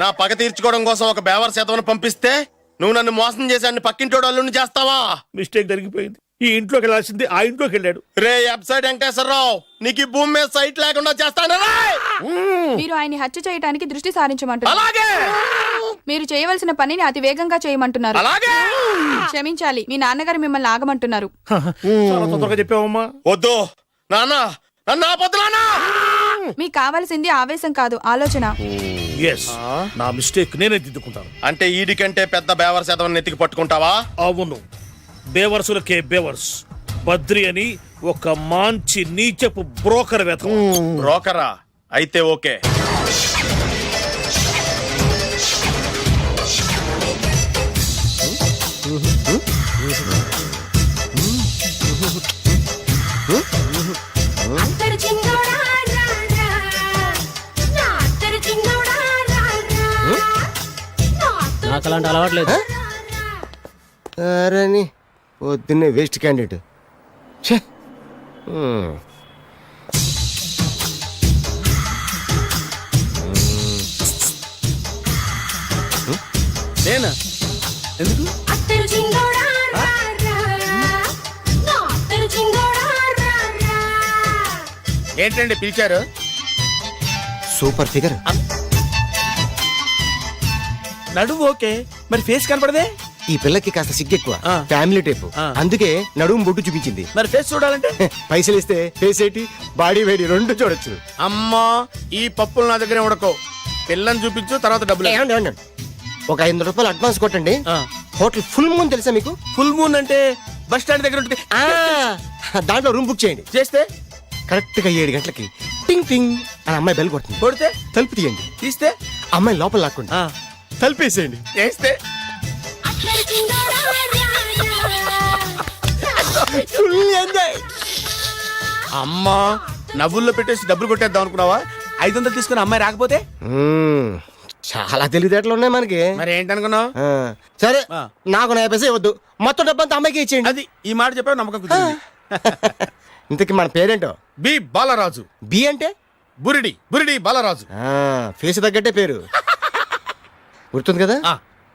నా పగ తీర్చుకోవడం కోసం ఒక బేవర్ శాతం పంపిస్తే నువ్వు నన్ను మోసం చేసి అన్ని పక్కింటోడు అల్లుని చేస్తావా? మిస్టేక్ జరిగిపోయింది. ఈ ఇంట్లోకి వెళ్ళాల్సింది ఆ ఇంట్లోకి వెళ్ళాడు. రే వెబ్సైట్ వెంకటేశ్వరరావు, నీకు ఈ భూమి మీద సైట్ లేకుండా చేస్తాను. మీరు ఆయన్ని హత్య చేయడానికి దృష్టి సారించమంటున్నారు. అలాగే మీరు చేయవలసిన పనిని అతి వేగంగా చేయమంటున్నారు. అలాగే క్షమించాలి, మీ నాన్నగారు మిమ్మల్ని ఆగమంటున్నారు. చాలా తొందరగా చెప్పావమ్మా. వద్దు నాన్న, నన్ను ఆపొద్దు నాన్న. మీకు కావాల్సింది ఆవేశం కాదు, ఆలోచన. ఎస్, నా మిస్టేక్ నేనే దిద్దుకుంటాను. అంటే ఈడి కంటే పెద్ద బేవర్ శాతం నెత్తికి పట్టుకుంటావా? అవును, బేవర్సులకే బేవర్స్. బద్రి అని ఒక మంచి నీచపు బ్రోకర్ వేత. బ్రోకరా? అయితే ఓకే. నాకు అలాంటి అలవాట్లేదు. అరే పొద్దున్నే వేస్ట్ క్యాండిడేట్. నేనా? ఎందుకు? ఏంటండి పిలిచారు? Super figure. నడువు ఓకే, మరి ఫేస్ కనపడదే. ఈ పిల్లకి కాస్త సిగ్గెక్కువ, ఫ్యామిలీ టైప్. అందుకే నడుము బొట్టు చూపించింది. మరి ఫేస్ చూడాలంటే పైసలు ఇస్తే ఫేస్ ఏంటి, బాడీ వేడి రెండు చూడొచ్చు. అమ్మా, ఈ పప్పులు నా దగ్గర ఉడకో. పిల్లని చూపించు, తర్వాత డబ్బులు. ఒక 500 రూపాయలు అడ్వాన్స్ కొట్టండి. హోటల్ ఫుల్ మూన్ తెలుసా మీకు? ఫుల్ మూన్ అంటే బస్ స్టాండ్ దగ్గర ఉంటుంది. దాంట్లో రూమ్ బుక్ చేయండి. చేస్తే కరెక్ట్ గా 7 గంటలకి టింగ్ టింగ్ అని అమ్మాయి బెల్ కొడుతుంది. కొడితే తలుపు తీయండి. తీస్తే అమ్మాయి లోపల లాక్కుంటా తలుపేసేయండి. చేస్తే అమ్మా, నవ్వుల్లో పెట్టేసి డబ్బులు కొట్టేద్దాం అనుకున్నావా? 500 తీసుకుని అమ్మాయి రాకపోతే? చాలా తెలివితేటలు ఉన్నాయి మనకి. మరి ఏంటనుకున్నావు? సరే, నాకు 50 పైసలు ఇవ్వద్దు, మొత్తం డబ్బంతా అమ్మాయికి ఇచ్చేయండి. అది ఈ మాట చెప్పావు, నమ్మకం కుదిరింది. ఇంతకీ మన పేరేంటో? బి బాలరాజు. బి అంటే బురిడి. బురిడి బాలరాజు. ఫేస్ తగ్గట్టే పేరు. గుర్తుంది కదా?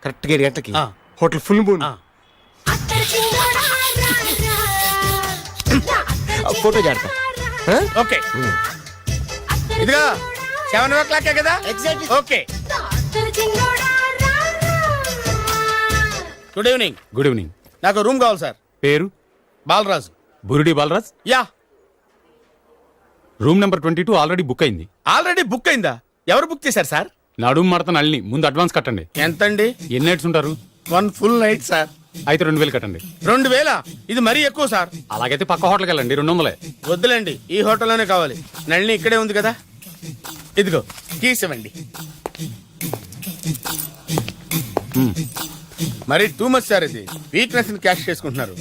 కరెక్ట్ గా 7 గంటలకి హోటల్ ఫుల్ మూన్. ఫోటో చేడతా. ఓకే, ఇదిగా 7 o'clock కదా? Okay. Good evening. Good evening. నాకు రూమ్ కావాలి సార్. పేరు? Balaraju. Burudi Balaraj. Yeah. Room number 22 already book అయింది. ఆల్రెడీ బుక్ అయిందా? ఎవరు బుక్ చేశారు సార్? నడుము మడత నల్ని. ముందు అడ్వాన్స్ కట్టండి. ఎంతండి? ఎన్ని నైట్స్ ఉంటారు? 1 full night సార్. అయితే 2000 కట్టండి. 2000? ఇది మరీ ఎక్కువ సార్. అలాగైతే పక్క హోటల్కి వెళ్ళండి, 200. వద్దులేండి, ఈ హోటల్లోనే కావాలి. నళిని ఇక్కడే ఉంది కదా. ఇదిగో కీస్ ఇవ్వండి. మరి టూ మచ్ సార్, ఇది వీక్నెస్ ని క్యాష్ చేసుకుంటున్నారు.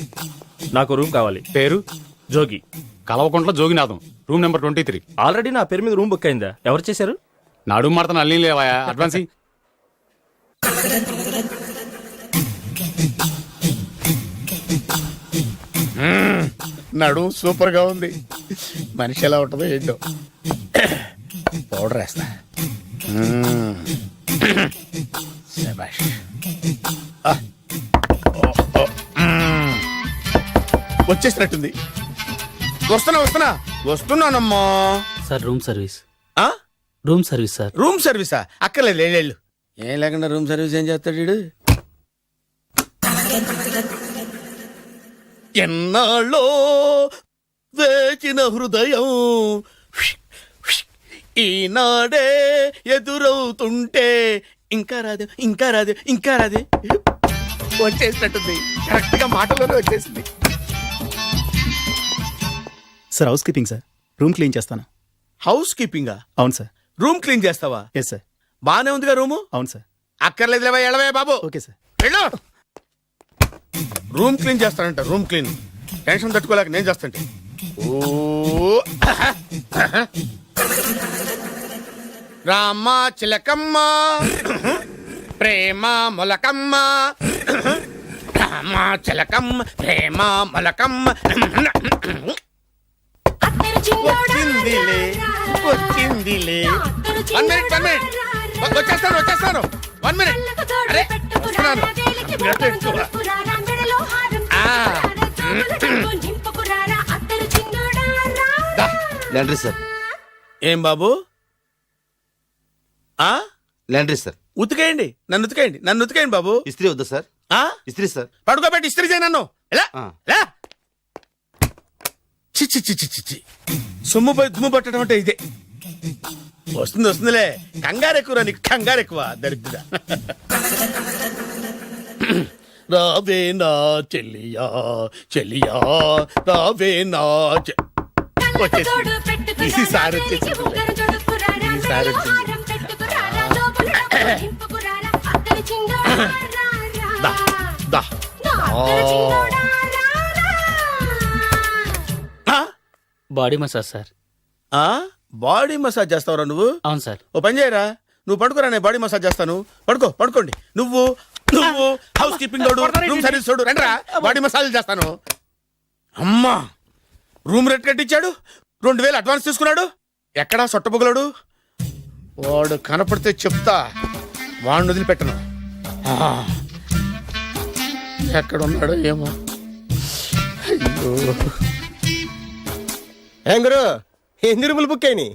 నాకు రూమ్ కావాలి. పేరు? Jogi. Kalvakuntla JogInatham. Room number 23. Already నా పేరు మీద రూమ్ బుక్ అయిందా? ఎవరు చేశారు? నడుము మడత నల్లి లేవా? అడ్వాన్స్. నడు సూపర్ గా ఉంది. మనిషి ఎలా ఉంటుందో ఏంటో. పౌడర్ వేస్తా. శభాష్. వచ్చేసినట్టుంది. వస్తున్నానమ్మా. Sir room service. Room service sir. Room సర్వీసా? అక్కర్లేదు, లేళ్ళు. ఏం లేకుండా రూమ్ సర్వీస్ ఏం చేస్తాడు వీడు? ఎన్నాళ్ళో వేచిన హృదయం ఈనాడే ఎదురవుతుంటే ఇంకా రాదు, ఇంకా రాదు, ఇంకా రాదు. వచ్చేసినట్టుంది. కరెక్ట్ గా మాటలోనే వచ్చేసింది. Sir housekeeping sir. Room clean చేస్తాను. హౌస్ కీపింగా? అవును సార్. రూమ్ క్లీన్ చేస్తావా? Yes sir. బానే ఉందిగా రూము? అవును సార్. అక్కర్లేదు, ఎడవే బాబు. Okay sir. వెళ్ళు. రూమ్ క్లీన్ చేస్తానంట. Room clean. టెన్షన్ తట్టుకోలేక నేను చేస్తాంటే. ఓ రామ చిలకమ్మ ప్రేమ మొలకమ్మ, రామ చిలకమ్మ ప్రేమ మొలకమ్మ. వచ్చిందిలే, వచ్చిందిలే. 1 minute. వచ్చేస్తాను 1 minute. అరే వస్తున్నాను. Laundry sir. ఏం బాబు ఆ లాండ్రీ సార్. ఉతికేయండి, నన్ను ఉతికేయండి బాబు. ఇస్త్రీ వద్దా సార్? ఆ ఇస్త్రీ సార్. పడుకోబెట్టి ఇస్త్రీ చేయి నన్ను. ఎలా ఆ. ఎలా చిచ్చి చిచ్చి చిచ్చి సొమ్ము పోయి దుమ్ము పట్టడం అంటే ఇదే. వస్తుందిలే, కంగారు ఎక్కువ నీకు, కంగారు ఎక్కువ దరిద్ర. రావే నా చెల్లియా చెల్లియా రావే నా వచ్చేసి ఈసారి వచ్చేసి ఈసారి వచ్చింది. దా, దా. ఆ? Body massage sir. ఆ? బాడీ మసాజ్ చేస్తావురా నువ్వు? అవును సార్. ఓ పని చేయరా, నువ్వు పడుకోరా, నేను బాడీ మసాజ్ చేస్తాను. పడుకోండి. నువ్వు హౌస్ కీపింగ్ తోడు, రూమ్ సర్వీస్ తోడు, రండిరా బాడీ మసాజ్ చేస్తాను. అమ్మా, రూమ్ రేట్ కట్టించాడు, 2000 అడ్వాన్స్ తీసుకున్నాడు. ఎక్కడా సొట్టబుగలాడు? వాడు కనపడితే చెప్తా, వాడిని వదిలిపెట్టను. ఆ, ఎక్కడున్నాడో ఏమో. అయ్యో, ఏం గురు, ఎన్ని రూములు బుక్ అయినాయి?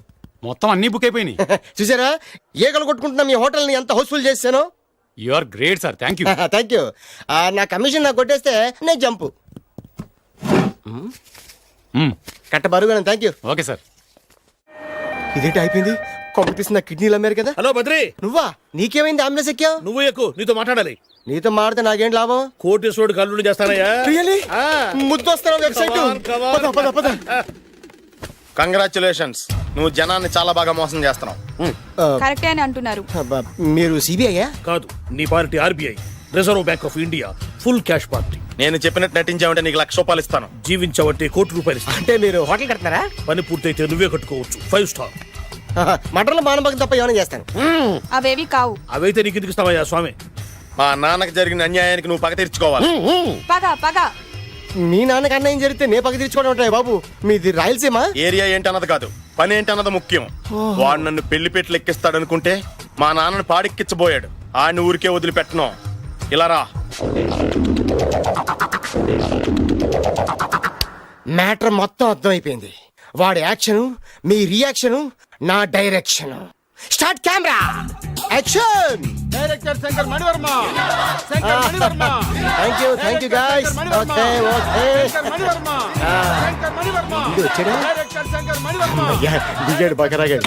మొత్తం అన్ని బుక్ అయిపోయినాయి. చూసారా ఏగలు కొట్టుకుంటున్నా మీ హోటల్ ని ఎంత హౌస్ఫుల్ చేశాను. You are great sir, thank you. Thank you. నా కమిషన్ నాకు కొట్టేస్తే నేను జంపు కట్ట బరువుగా. Thank you. Okay sir. ఇదేంటి అయిపోయింది? కొంపతీసి నా కిడ్నీలు అమ్మారు కదా. హలో బద్రి, నువ్వా? నీకేమైంది? అంబులెన్స్ ఎక్కావు? నువ్వు ఎక్కువ, నీతో మాట్లాడాలి. నీతో మాడితే నాకేం లాభం? కోటేశ్వరుడు కల్లుడు చేస్తానయ్యా. ముద్దొస్తాను వెబ్సైట్. కంగ్రాచులేషన్స్, నువ్వు జనాన్ని చాలా బాగా మోసం చేస్తున్నావు. కరెక్టే అని అంటున్నారు. మీరు సిబిఐయా? కాదు, నీ party RBI, reserve bank of India, full cash party. నేను చెప్పినట్టు నటించావంటే నీకు ₹1,00,000 ఇస్తాను. జీవించవంటే ₹1,00,000 ఇస్తాను. అంటే మీరు హోటల్ కడతారా? పని పూర్తయితే నువ్వే కట్టుకోవచ్చు, 5 స్టార్. మటన్లో మానభంగం తప్ప ఏమైనా చేస్తాను. అవేవి కావు. అవైతే నీకు ఎందుకు ఇస్తావయ్యా స్వామి? మా నాన్నకు జరిగిన అన్యాయానికి నువ్వు పగ తీర్చుకోవాలి. పగ మీ నాన్నకి అన్యాయం జరిగితే నే పక్క తీర్చుకోవడం ఉంటాయి బాబు. మీది రాయలసీమ. ఏరియా ఏంటన్నది కాదు, పని ఏంటన్నది ముఖ్యం. వాడు నన్ను పెళ్లి పెట్లు ఎక్కిస్తాడనుకుంటే మా నాన్నను పాడెక్కించబోయాడు. ఆడిని ఊరికే వదిలిపెట్టను. ఇలా రా. మ్యాటర్ మొత్తం అర్థమైపోయింది. వాడి యాక్షన్, మీ రియాక్షన్, నా direction. Start camera, action. Director Shankar Mani Varma. Shankar Mani Varma. Thank you guys. Okay. Shankar Mani Varma. Shankar Mani Varma. ఇది వచ్చాడా? డైరెక్టర్ శంకర్ మణివర్మ. దిగాడు బకరాగాడు.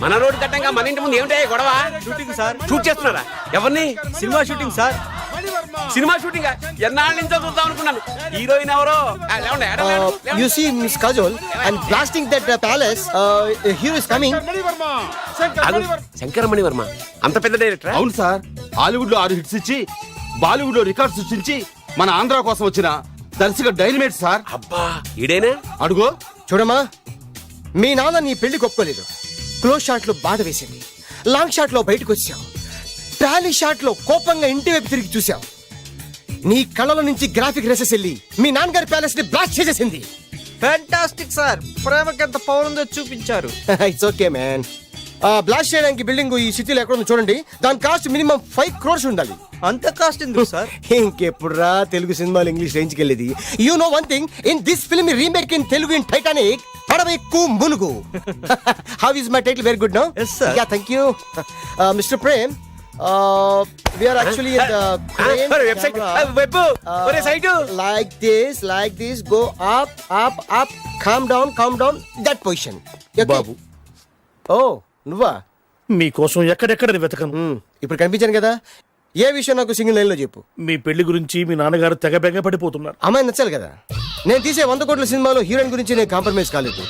మన రోడ్డు కట్టంగా మన ఇంటి ముందు ఏమిటే గొడవ? Shooting sir. షూట్ చేస్తున్నారా? ఎవరిని? Cinema shooting sir. Cinema shooting ఎన్నాళ్ళ నుంచో చూద్దాం అనుకున్నాను. హీరోయిన్ ఎవరో? You see Miss Kajol and blasting that palace. Hero is coming. Shankaramani Varma అంత పెద్ద డైరెక్టర్? అవును సార్, హాలీవుడ్ లో 6 హిట్స్ ఇచ్చి బాలీవుడ్ లో రికార్డ్ సృష్టించి మన ఆంధ్ర కోసం వచ్చిన దర్శక డైనమేట్ సార్. అబ్బా, ఈడేనా? అడుగో చూడమ్మా, మీ నాన్న నీ పెళ్లి ఒప్పుకోలేదు. క్లోజ్ షాట్ లో బాధ వేసింది, లాంగ్ షాట్ లో బయటకు వచ్చావు, ట్రాలీ షాట్ లో కోపంగా ఇంటి వైపు తిరిగి చూసావు. నీ కళ్ళలో నుంచి గ్రాఫిక్ రెసెస్ వెళ్ళి మీ నాన్నగారి ప్యాలెస్ ని బ్లాస్ట్ చేసేసింది. ఫ్యాంటాస్టిక్ సార్, ప్రేమకి ఎంత పవర్ ఉందో చూపించారు. It's okay man. బ్లాస్ట్ చేయడానికి బిల్డింగ్ ఈ సిటీలో ఎక్కడ ఉందో చూడండి. దాని కాస్ట్ మినిమం 5 crores ఉండాలి. అంత కాస్ట్ ఎందుకు సార్? ఇంకెప్పుడురా తెలుగు సినిమాలు ఇంగ్లీష్ రేంజ్ కి వెళ్ళేది. You know one thing, in this film remake in Telugu in Titanic, పడవెక్కు మునుగు. How is my title? Very good no. Yes, sir. Yeah, thank you. Mister Prem, we are actually in the crane website camera. Web ఒరే site like this go up calm down that position. Okay? బాబు, oh నువ్వా? మీకోసం ఎక్కడెక్కడ వెతకను. ఇప్పుడు కనిపించాను కదా. ఏ విషయం నాకు single line లో చెప్పు. మీ పెళ్లి గురించి మీ నాన్నగారు తెగ బెగ పడిపోతున్నారు. అమ్మాయి నచ్చాలి కదా. నేను తీసే 100 కోట్ల సినిమాలో హీరోయిన్ గురించి నేను కాంప్రమైజ్ కాలేదు.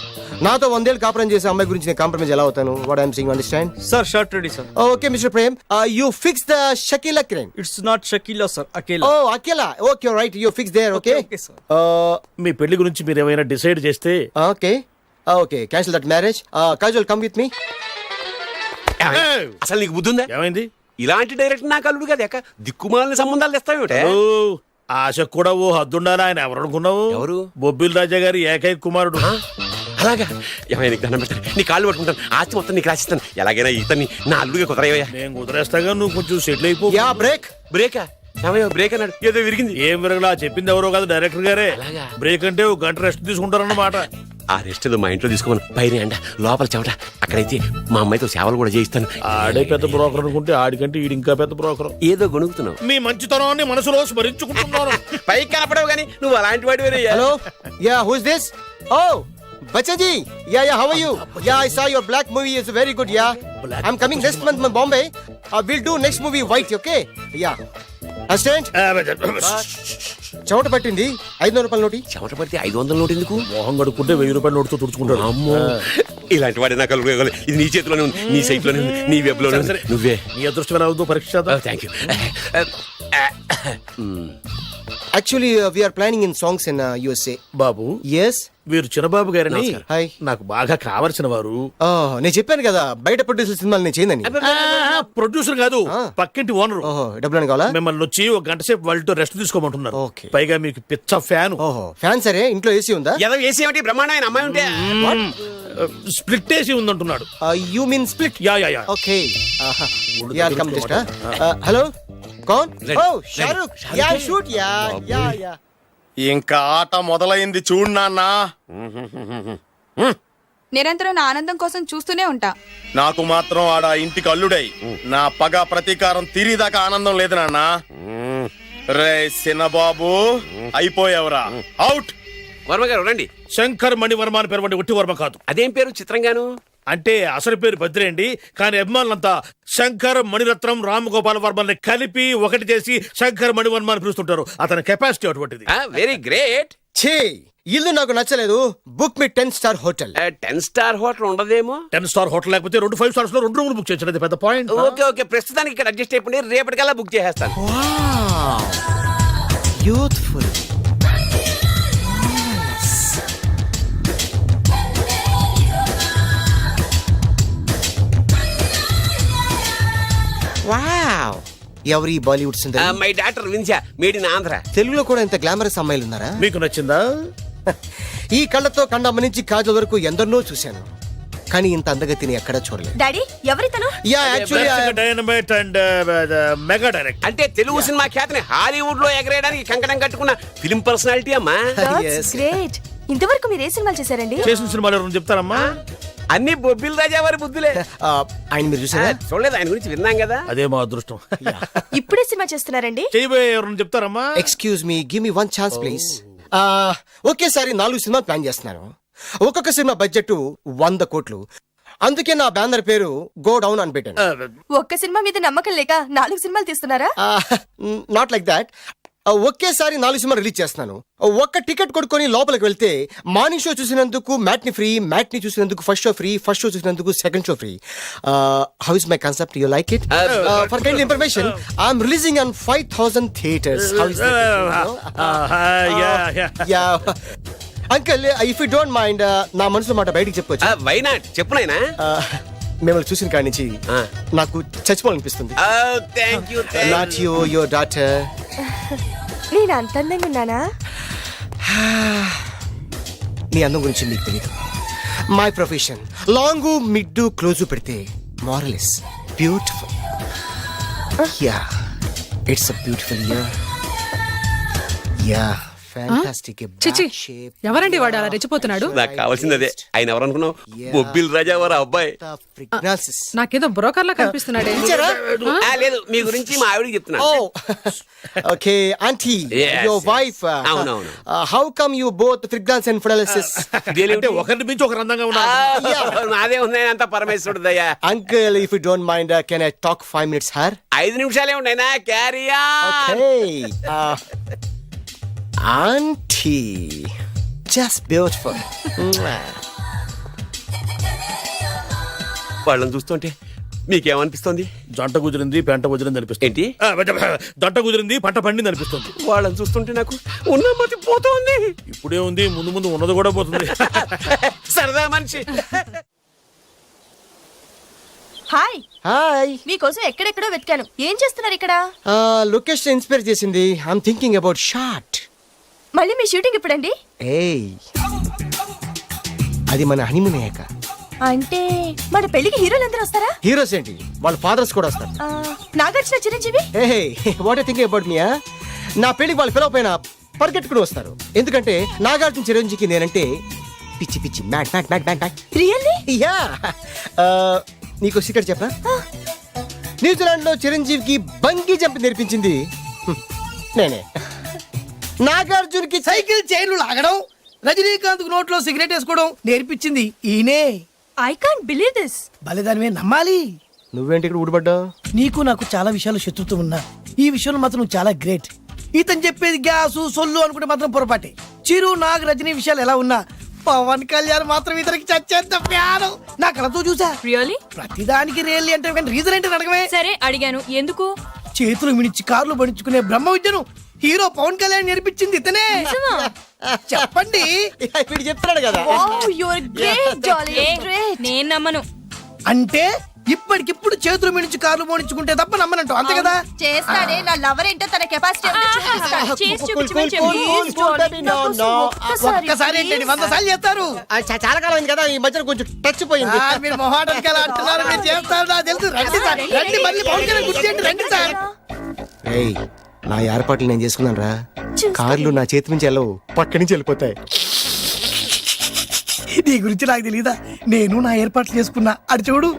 నాతో 100 ఏళ్ళు కాపురం చేసే అమ్మాయి గురించి నేను కాంప్రమైజ్ ఎలా అవుతాను? What I'm sing, understand? Sir shot ready sir. Okay mister Prem, you fix the Shakeela crane. It's not Shakeela sir, Akela. Oh Akela. Okay right, you fix there. Okay మీ పెళ్లి గురించి మీరు ఏమైనా డిసైడ్ చేస్తే okay cancel that marriage. Kajal come with me. అసలు నీకు బుద్ధి ఉందా? ఏమైంది? ఇలాంటి డైరెక్టర్ నాకు అల్లుడు కదా, దిక్కుమాలిన సంబంధాలు తెస్తావేమిటే? ఆశ కూడా ఓ హద్దుండాలి. ఆయన ఎవరు అనుకున్నావు? ఎవరు? బొబ్బిల్ రాజా గారి ఏకైక కుమారుడు. అలాగా ఏమైనా నీకు దండం పెట్టాను, నీ కాళ్ళు పట్టుకుంటాను, ఆస్తి మొత్తం నీకు రాసిస్తాను. ఎలాగైనా ఇతన్ని నా అల్లుడిగా కుదరయ్యా. నేను కుదిరేస్తాగా, నువ్వు కొంచెం సెటిల్ అయిపో. Yeah break. బ్రేకా? ఏమయ్యా బ్రేక్ అన్నాడు, ఏదో విరిగింది. ఏం విరగలా, చెప్పింది ఎవరో కాదు, డైరెక్టర్ గారే. అలాగా? బ్రేక్ అంటే ఒక గంట రెస్ట్ తీసుకుంటారన్నమాట. ఆ రెస్ట్ ఏదో మా ఇంట్లో తీసుకోమని, పైన అంట లోపల చెమట. అక్కడైతే మా అమ్మాయితో సేవలు కూడా చేయిస్తాను. ఆడే పెద్ద బ్రోకర్ అనుకుంటే ఆడికంటే ఈడు ఇంకా పెద్ద బ్రోకర్. ఏదో గొణుగుతున్నావు. మీ మంచితనాన్ని మనసులో స్మరించుకుంటున్నాను. పైకి కనపడవు కానీ నువ్వు అలాంటి వాడి. Hello, yeah who's this? Oh Bacha ji, yeah, how are you? Yeah, I saw your black movie. It's very good, yeah. I'm coming next month in Bombay. We'll do next movie white, okay? Yeah. Assistant? చెమట పట్టింది, 500 రూపాయల నోటి. చెమట పడితే 500 note ఎందుకు? మొహం కడుక్కుంటే 1000 రూపాయల నోటుతో తుడుచుకుంటాడు. అమ్మో, ఇలాంటి వాడి నాకు ఇది నీ చేతిలోనే ఉంది, నీ సైట్ లోనే ఉంది, నీ వెబ్ లోనే ఉంది. నువ్వే నీ అదృష్టం ఎలా అవుతుందో పరీక్ష చేద్దాం. Thank you. Actually, we are planning in songs in USA. Babu, Yes? వీరు చిన్నబాబు గారని హాయ్. నాకు బాగా కావలసిన వారు. నేను చెప్పాను కదా బయట ప్రొడ్యూసర్ సినిమాలు నేను చేయదని. ప్రొడ్యూసర్ కాదు, పక్కింటి ఓనర్. ఓహో, డబ్బులు కావాలా? మిమ్మల్ని వచ్చి ఒక గంట సేపు వాళ్ళతో రెస్ట్ తీసుకోమంటున్నారు. Okay. పైగా మీకు పిచ్చ ఫ్యాన్. ఓహో, ఫ్యాన్ సరే, ఇంట్లో ఏసీ ఉందా? ఏదో ఏసీ ఏమిటి బ్రహ్మాండమైన అమ్మాయి ఉంటే స్ప్లిట్ ఏసీ ఉందంటున్నాడు. You mean split? Yeah yeah yeah. Okay. Yeah, come just. Hello? Kaun? Oh, Shahrukh. Yeah, shoot. Yeah. ఇంకా ఆట మొదలైంది చూడు నాన్న. నిరంతరం నా ఆనందం కోసం చూస్తూనే ఉంటా. నాకు మాత్రం ఆడ ఇంటికి అల్లుడై నా పగ ప్రతీకారం తీరిదాకా ఆనందం లేదు నాన్న. రే సినబాబు, అయిపోయావురా, అవుట్. వర్మ గారు రండి. శంకర్ మణివర్మ అని పేరు, ఒట్టి వర్మ కాదు. అదేం పేరు చిత్రంగాను? అంటే అసలు పేరు బద్రి అండి, కానీ అభిమానులంతా శంకర్ మణిరత్నం రామ్ గోపాల్ వర్మని కలిపి ఒకటి చేసి శంకర్ మణివర్మ అని పిలుస్తుంటారు. అతని కెపాసిటీ అటువంటిది. Very great. ఛీ, ఇల్లు నాకు నచ్చలేదు. బుక్ మీ 10 స్టార్ హోటల్. 10 స్టార్ హోటల్ ఉండదేమో. 10 స్టార్ హోటల్ లేకపోతే 2 5 స్టార్స్ లో 2 రూములు బుక్ చేయొచ్చు. పెద్ద పాయింట్. ఓకే, ప్రస్తుతానికి ఇక్కడ అడ్జస్ట్ అయిపోయి రేపటికల్లా బుక్ చేసేస్తాను. యూత్ఫుల్. వావ్, ఎవరి బాలీవుడ్ సుందరి? మై డాక్టర్ విన్సా, మేడ్ ఇన్ ఆంధ్ర. తెలుగులో కూడా ఇంత గ్లామరస్ అమ్మాయిలు ఉన్నారా? మీకు నచ్చిందా? ఈ కళ్ళతో కండమ్మ నుంచి కాజల్ వరకు ఎందరినో చూశాను, కానీ ఇంత అందగతిని ఎక్కడా చూడలేదు. డాడీ, ఎవరితను? Yeah, actually dynamite and mega direct. అంటే తెలుగు సినిమా ఖ్యాతిని హాలీవుడ్ లో ఎగరేయడానికి కంకణం కట్టుకున్న ఫిల్మ్ పర్సనాలిటీ అమ్మా. గ్రేట్. ఇంతవరకు మీరు ఏ సినిమాలు చేశారండి? చేసిన సినిమాలు ఎవరు చెప్తారమ్మా? అన్ని బొబ్బిల్ రాజా వారి బుద్ధులే. ఆయన మీరు చూసారా? చూడలేదు, ఆయన గురించి విన్నాం కదా. అదే మా అదృష్టం. ఇప్పుడే సినిమా చేస్తున్నారండి? చేయబోయే ఎవరు చెప్తారమ్మా? Excuse me, give me 1 chance please. ఒకేసారి 4 సినిమాలు ప్లాన్ చేస్తున్నాను. ఒక్కొక్క సినిమా బడ్జెట్ 100 కోట్లు. అందుకే నా బ్యానర్ పేరు గో డౌన్ అని పెట్టాను. ఒక్క సినిమా మీద నమ్మకం లేక 4 సినిమాలు తీస్తున్నారా? Not like that. ఒకేసారి 4 సినిమాలు రిలీజ్ చేస్తున్నాను. ఒక్క టికెట్ కొనుక్కొని లోపలికి వెళ్తే మార్నింగ్ షో చూసినందుకు మ్యాట్ని ఫ్రీ, మ్యాట్ని చూసినందుకు first show free, first show చూసినందుకు second show free. How is my concept? You like it? For kind information, I'm releasing on 5000 theatres. How is that? Uncle, if you don't mind, నా మనసులో మాట బయటికి చెప్పొచ్చు? Why not, చెప్పు నాయనా. మిమ్మల్ని చూసిన కాడి నుంచి నాకు చచ్చిపోవాలనిపిస్తుంది. Thank you. Not you, your daughter. నేను అంత అందంగా ఉన్నానా? నీ అందం గురించి నీకు తెలియదు. My profession long mid close పెడితే moral is beautiful. Yeah, it's a beautiful year. Yeah, fantastic. చిచి, ఎవరండి వాడు అలా రెచ్చిపోతున్నాడు? నాకు కావాల్సింది అదే. ఆయన ఎవరనుకున్నావు? బొబ్బిల్ రాజా వారు అబ్బాయి. నాకేదో బ్రోకర్ లా కనిపిస్తున్నాడే. లేదు, మీ గురించి మా ఆవిడకి చెప్తున్నా. Okay auntie, your wife. అవునవును. How come you both fragrance and ఫిడాలిసిస్? అంటే ఒకరిని మించి ఒకరు అందంగా ఉన్నారు. నాదే ఉంది, అంత పరమేశ్వరుడు దయ్యా. Uncle, if you don't mind, can I talk 5 minutes her? 5 నిమిషాలే ఉన్నాయినా, carry on. Auntie, just beautiful. వాళ్ళని చూస్తుంటే మీకేమనిపిస్తుంది? జంట కుదిరింది, పెంట కుదిరింది అనిపిస్తుంది. ఏంటి? జంట కుదిరింది, పంట పండింది అనిపిస్తుంది. వాళ్ళని చూస్తుంటే నాకు ఉన్న మతి పోతుంది. ఇప్పుడే ఉంది, ముందు ముందు ఉన్నది కూడా పోతుంది. సరదా మనిషి. హాయ్. హాయ్. మీకోసం ఎక్కడెక్కడో వెతికాను. ఏం చేస్తున్నారు ఇక్కడ? లొకేషన్ ఇన్స్పైర్ చేసింది. I'm thinking about short. మళ్ళీ మీ షూటింగ్ ఎప్పుడండి? ఏయ్, అది మన హనీమూన్ అయ్యాక. అంటే మన పెళ్లికి హీరోలు అందరూ వస్తారా? హీరోస్ ఏంటి, వాళ్ళ ఫాదర్స్ కూడా వస్తారు. నాగార్జున, చిరంజీవి. ఏ వాట్ థింకింగ్ అబౌట్ మీ? నా పెళ్లికి వాళ్ళు పిలవపోయినా పరిగెట్టుకుని వస్తారు. ఎందుకంటే నాగార్జున చిరంజీవికి నేనంటే పిచ్చి పిచ్చి mad mad mad mad mad. Really? Yeah. నీకు సీక్రెట్ చెప్పనా? న్యూజిలాండ్ లో చిరంజీవికి బంగీ జంప్ నేర్పించింది నేనే. నాగార్జున్కి సైకిల్ చైన్లు లాగడం, రజనీకాంత్ నోట్లో సిగరెట్ వేసుకోవడం నేర్పించింది ఈయనే. I can't believe this. బలిదానమే నమ్మాలి. నువ్వేంటి ఇక్కడ ఊడిపడ్డావు? నీకు నాకు చాలా విషయాలు శత్రుత్వం ఉన్నా ఈ విషయంలో మాత్రం నువ్వు చాలా గ్రేట్. ఇతను చెప్పేది గ్యాసు సొల్లు అనుకుంటే మాత్రం పొరపాటే. చిరు, నాగ్, రజనీ విషయాలు ఎలా ఉన్నా పవన్ కళ్యాణ్ మాత్రం ఇతనికి చచ్చేంత ప్యాను నా కళతో చూసా. రియల్లీ? ప్రతిదానికి రియల్లీ అంటే కానీ రీజన్ ఏంటి అడగమే. సరే అడిగాను, ఎందుకు? చేతులు మిడిచి కార్లు పడించుకునే బ్రహ్మ విద్యను హీరో పవన్ కళ్యాణ్ నేర్పించింది ఇతనే. చెప్పండి. ఇప్పుడు చెప్తున్నాడు కదా. నేను నమ్మను. అంటే ఇప్పటికిప్పుడు చేతులు మిడిచి కార్లు పోనించుకుంటే తప్ప నమ్మనంటావు, అంతే కదా? చేస్తాడే. నా లవర్ ఏంటో తన కెపాసిటీ ఒక్కసారి ఏంటండి 100 సార్లు చేస్తారు. చాలా కాలం అయింది కదా, ఈ మధ్యన కొంచెం టచ్ పోయింది. మీరు మొహాటం ఎలా అంటున్నారు? మీరు చేస్తారు నాకు తెలుసు. రండి సార్, రండి. మళ్ళీ పవన్ కళ్యాణ్ గుర్తు చేయండి. రండి సార్. ఏయ్, నా ఏర్పాట్లు నేను చేసుకున్నాను రా. కార్లు నా చేతి నుంచి వెళ్ళవు, పక్క నుంచి వెళ్ళిపోతాయి. నీ గురించి నాకు తెలీదా? నేను నా ఏర్పాట్లు చేసుకున్నా. అటు చూడు.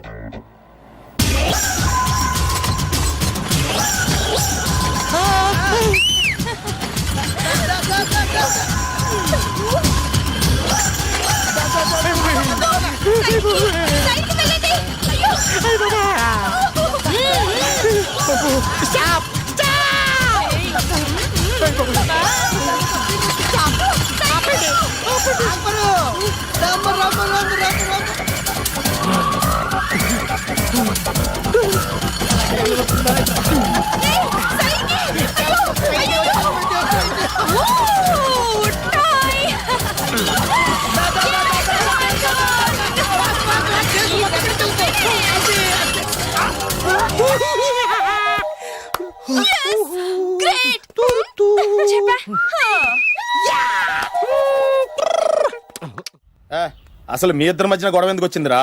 అసలు మీ ఇద్దరి మధ్యన గొడవ ఎందుకు వచ్చిందిరా?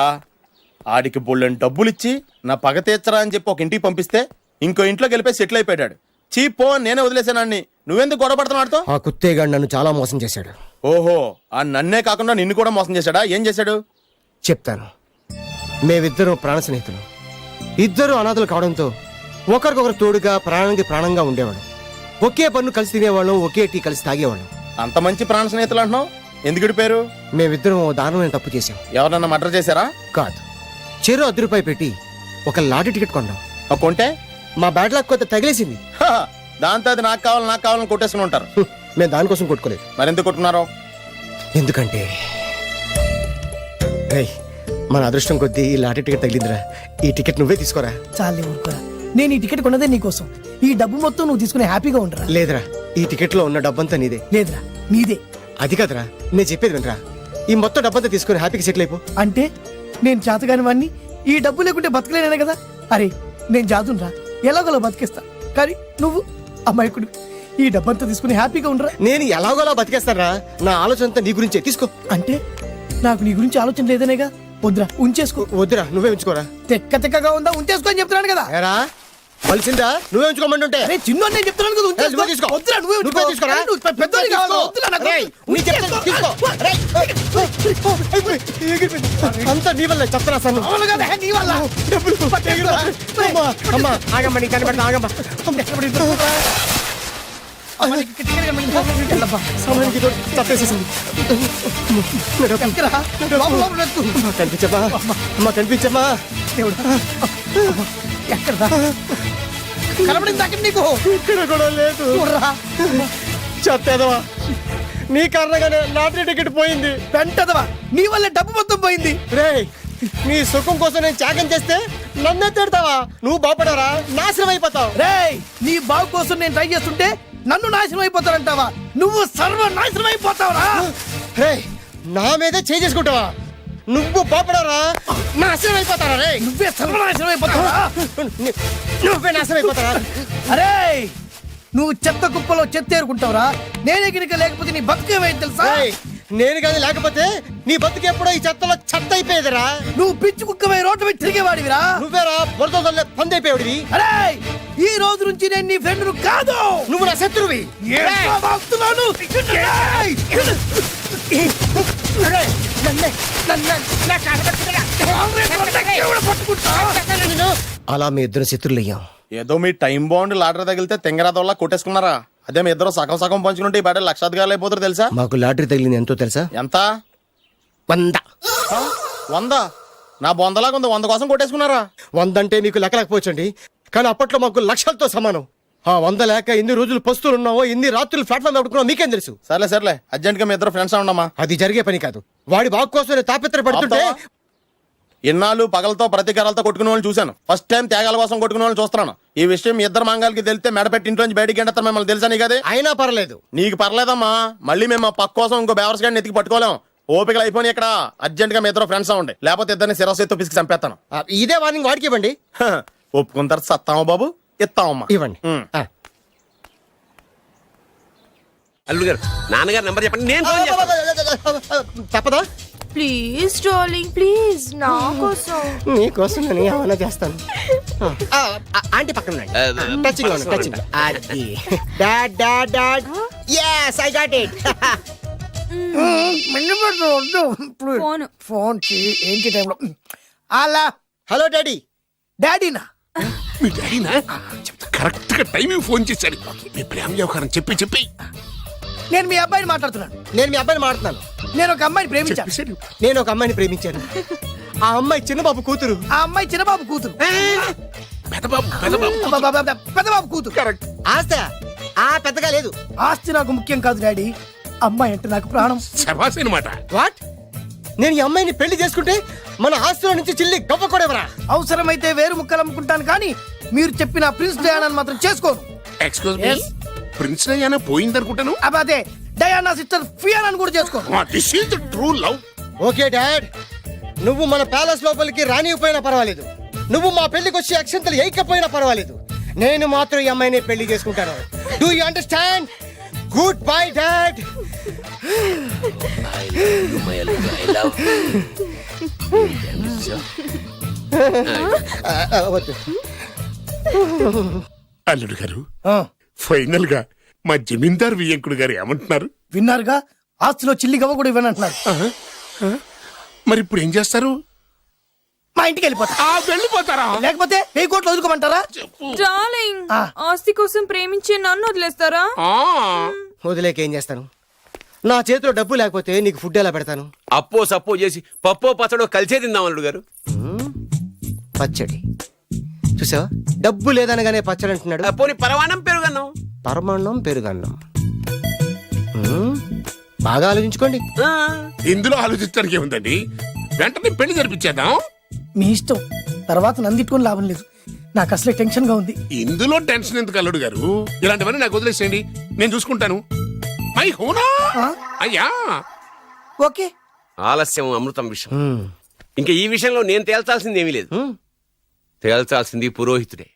ఆడికి బొళ్ళని డబ్బులు ఇచ్చి నా పగ తీర్చరా అని చెప్పి ఒక ఇంటికి పంపిస్తే ఇంకో ఇంట్లోకి వెళ్ళిపోయి సెటిల్ అయిపోయాడు. చీపో నేనే వదిలేసానాన్ని. నువ్వెందుకు గొడవ పడుతున్నాడుతో? ఆ కుత్తేగాడు నన్ను చాలా మోసం చేశాడు. ఓహో, ఆ నన్నే కాకుండా నిన్ను కూడా మోసం చేశాడా? ఏం చేశాడు చెప్తాను. మేమిద్దరం ప్రాణ స్నేహితులు. ఇద్దరు అనాథలు కావడంతో ఒకరికొకరు తోడుగా ప్రాణానికి ప్రాణంగా ఉండేవాడు. ఒకే పన్ను కలిసి తినేవాళ్ళం, ఒకే టీ కలిసి తాగేవాళ్ళం. అంత మంచి ప్రాణ స్నేహితులు అంటున్నావు, ఎందుకు విడిపోయారు? మేమిద్దరం దారుణమైన తప్పు చేశాం. ఎవరన్నా మర్డర్ చేశారా? కాదు, చెరు ₹10 పెట్టి ఒక లాటరీ టికెట్ కొన్నాం. కొంటే మా బ్యాడ్ లక్ కొత్త తగిలేసింది. దాంతో అది నాకు కావాలని కొట్టేసుకుని ఉంటారు. మేము దానికోసం కొట్టుకోలేదు. మరెందుకు కొట్టుకున్నారు? ఎందుకంటే రేయ్, మన అదృష్టం కొద్దీ ఈ లాటరీ టికెట్ తగిలిందిరా. ఈ టికెట్ నువ్వే తీసుకోరా. చాలే ఊరుకోరా. నేను ఈ టికెట్ కొన్నదే నీకోసం. ఈ డబ్బు మొత్తం నువ్వు తీసుకుని హ్యాపీగా ఉండరా. లేదురా, ఈ టికెట్ లో ఉన్న డబ్బంతా నీదే. లేదురా, నీదే. అది కాదురా, నేను చెప్పేది వినరా. ఈ మొత్తం డబ్బంతా తీసుకుని హ్యాపీగా సెటిల్ అయిపో. అంటే నేను చేతగాని వాడిని, ఈ డబ్బు లేకుంటే బతకలేనే కదా. అరే, నేను జాదునరా, ఎలాగోలా బతికేస్తా. కానీ నువ్వు అమాయకుడు. ఈ డబ్బంతా తీసుకుని హ్యాపీగా ఉండరా. నేను ఎలాగోలా బతికేస్తారా? నా ఆలోచన అంతా నీ గురించే. తీసుకో. అంటే నాకు నీ గురించి ఆలోచన లేదనేగా. వద్దురా, ఉంచేసుకో. వద్దురా, నువ్వే ఉంచుకోరా. తెక్కగా ఉందా, ఉంచేసుకో అని చెప్తున్నాను కదా. ఏరా వలిసిందా? నువ్వే ఉంచుకోమంటుంటే. అరే చిన్న నేను చెప్తున్నాను కదా, ఉంచేసుకో. తీసుకో. వద్దురా, నువ్వే నువ్వే తీసుకోరా. నువ్వు పెద్దోడివి కావాలి. వద్దురా, నాకు రేయ్, నీ చెప్తాను, తీసుకో. రేయ్, అంతా నీ వల్ల చెప్తారా సార్? అవును కదా, నీ వల్ల. అమ్మా ఆగమ్మా, నీ కనిపెడతా ఆగమ్మా. కనిపించమ్మా, అమ్మా కనిపించమ్మా. ఎక్కడా కనబడింది అక్కడ నీకు? ఇక్కడ కూడా లేదు. చెత్తదవా, నీ కారణంగానే లాటరీ టికెట్ పోయింది. వెంటదవా, నీ వల్ల డబ్బు మొత్తం పోయింది. రేయ్, నీ సుఖం కోసం నేను త్యాగం చేస్తే నన్నే తిడతావా? నువ్వు బాగుపడరా, నాశనం అయిపోతావు. రేయ్, నీ బాగు కోసం నేను ట్రై చేస్తుంటే నన్ను నాశనం అయిపోతానంటావా? నువ్వు సర్వనాశనం అయిపోతావురా. రేయ్, నా మీదే చేసుకుంటావా? నువ్వు బాగుపడరా, నాశనం అయిపోతారా? రే, నువ్వే సర్వనాశనం అయిపోతావా? నువ్వే నాశనం అయిపోతారా? అరే, నువ్వు చెత్త కుప్పలో చెత్త ఏరుకుంటావురా. నేనే గినక లేకపోతే నీ బతుకేమైంది తెలుసా? నేను కానీ లేకపోతే నీ బతుకు ఎప్పుడో ఈ చెత్తలో చెత్త అయిపోయేదిరా. నువ్వు పిచ్చి కుక్కవై రోడ్డు మీద తిరిగేవాడివిరా. నువ్వేరా బురదొల్లే పంది అయిపోయాడివి. అరే ఈ రోజు నుంచి నేను నీ ఫ్రెండ్ కాదు, నువ్వు నా శత్రువి. ఏంట్రా వాగుతున్నాను? ఏయ్! అలా మీ ఇద్దరు శత్రులయ్యాం. ఏదో మీ టైం బాండ్ లాటరీ తగిలితే తెంగరాదోళ్ళ కొట్టేసుకున్నారా? అదే మీ ఇద్దరు సగం సగం పంచుకుంటే ఈ పాట లక్షాధికారులు అయిపోతారు తెలుసా? మాకు లాటరీ తగిలింది ఎంతో తెలుసా? ఎంత? 100. 100? నా బొందలాగా ఉంది, 100 కోసం కొట్టేసుకున్నారా? 100 అంటే మీకు లెక్కలేకపోవచ్చండి, కానీ అప్పట్లో మాకు లక్షలతో సమానం. ఆ 100 లేక ఎన్ని రోజులు పస్తులున్నావో, ఎన్ని రాత్రులు ప్లాట్ఫామ్ ఆడుకున్నావో మీకేం తెలుసు? సర్లే అర్జెంట్ గా మీ ఇద్దరు ఫ్రెండ్స్ ఉండమ్మా. అది జరిగే పని కాదు. వాడి బాగు కోసం తాపిత్ర పడుతుంటే ఇన్నాళ్ళు పగలతో ప్రతీకారాలతో కొట్టుకునే వాళ్ళు చూశాను. ఫస్ట్ టైం త్యాగాల కోసం కొట్టుకునే వాళ్ళు చూస్తున్నాను. ఈ విషయం మీ ఇద్దరు మంగాలకి తెలిస్తే మెడపెట్టి ఇంట్లోంచి బయటికి ఎండతారు. మిమ్మల్ని తెలుసా నీకు? అదే అయినా పర్లేదు. నీకు పర్లేదమ్మా, మళ్ళీ మేము మా పక్క కోసం ఇంకో బేవర్స్ గాడిని ఎత్తికి పట్టుకోలేం. ఓపికలు అయిపోయి ఇక్కడ అర్జెంట్ గా మీ ఇద్దరు ఫ్రెండ్స్ అవ్వండి, లేకపోతే ఇద్దరిని శిరస్సు పిసికి చంపేస్తాను. ఇదే వార్నింగ్ వాడికి ఇవ్వండి. ఒప్పుకున్న తర్వాత సత్తామా బాబు? ఇస్తామమ్మా. ఇవ్వండి. అల్లుడు గారు, నాన్నగారు నెంబర్ చెప్పండి, నేను ఫోన్ చేస్తాను. తప్పదా? ప్లీజ్ డార్లింగ్ ప్లీజ్ నా కోసం. నీకోసం నేను ఏమైనా చేస్తాను. ఆంటీ పక్కన touching touching. Dad dad dad yes I got it. Phone phone ఏంటి టైంలో? అలా హలో డాడీ. డాడీనా? మీ డాడీనా? కరెక్ట్ గా టైమింగ్ ఫోన్ చేశాడు. మీ ప్రేమ వ్యవహారం చెప్పి నేను మీ అబ్బాయిని మాట్లాడుతున్నాను. నేను మీ అబ్బాయిని మాట్లాడుతున్నాను. నేను ఒక అమ్మాయిని ప్రేమించాను. చెప్పేశాడు. నేను ఒక అమ్మాయిని ప్రేమించాను. ఆ అమ్మాయి చిన్నబాబు కూతురు. ఆ అమ్మాయి చిన్నబాబు కూతురు. పెద్దబాబు కూతురు. కరెక్ట్. ఆస్తి పెద్దగా లేదు. ఆస్తి నాకు ముఖ్యం కాదు డాడీ, అమ్మాయి అంటే నాకు ప్రాణం. శబాస్ అనమాట. వాట్? నేను ఈ అమ్మాయిని పెళ్లి చేసుకుంటే మన ఆస్తిలో నుంచి చిల్లి గొప్ప కూడా అవసరమైతే వేరు ముక్కలు అమ్ముకుంటాను, కానీ మీరు చెప్పిన ప్రిన్స్ డయానాని మాత్రం చేసుకోను. ఎక్స్క్యూజ్ మీ, ప్రిన్స్ డయానా పోయిందనుకుంటాను. అదే డయానా సిస్టర్ ఫియానాని కూడా చేసుకోను. This is the true love. Okay dad, నువ్వు మన ప్యాలెస్ లోపలికి రానిపోయినా పర్వాలేదు, నువ్వు మా పెళ్లికి వచ్చి అక్షంతలు వేయకపోయినా పర్వాలేదు, నేను మాత్రం ఈ అమ్మాయిని పెళ్లి చేసుకుంటాను. Do you understand? Good bye dad. అల్లుడు గారు, ఫైనల్ గా మా జమీందార్ వియ్యంకుడు గారు ఏమంటున్నారు? విన్నారుగా, ఆస్తిలో చిల్లి గవ్వ కూడా ఇవ్వనంటున్నారు. మరి ఇప్పుడు ఏం చేస్తారు? మా ఇంటికి వెళ్ళిపోతారా? లేకపోతే 1000 కోట్లు వదులుకోమంటారా? డార్లింగ్ ఆస్తి కోసం ప్రేమించే నన్ను వదిలేస్తారా? వదిలేకేం చేస్తాను? నా చేతిలో డబ్బు లేకపోతే నీకు ఫుడ్ ఎలా పెడతాను? అప్పో సప్పో చేసి పప్పో పచ్చడో కలిసే తిందాం అల్లుడు గారు. పచ్చడి చూసావా? డబ్బు లేదనగానే పచ్చడి అంటున్నాడు. పోనీ పరమాణం పెరుగన్నాం. పరమాన్నం పెరుగన్నం. బాగా ఆలోచించుకోండి. ఇందులో ఆలోచించడానికి ఏముందండి? వెంటనే పెళ్లి జరిపించేద్దాం. మీ ఇష్టం, తర్వాత నందిట్టుకుని లాభం లేదు. నాకు అసలే టెన్షన్ గా ఉంది. ఇందులో టెన్షన్ ఎందుకు అల్లుడు గారు? ఇలాంటివన్నీ నాకు వదిలేసేయండి, నేను చూసుకుంటాను. మై హోనా అయ్యా. ఓకే. ఆలస్యం అమృతం విషయం. ఇంకా ఈ విషయంలో నేను తేల్చాల్సింది ఏమీ లేదు. తేల్చాల్సింది పురోహితుడే.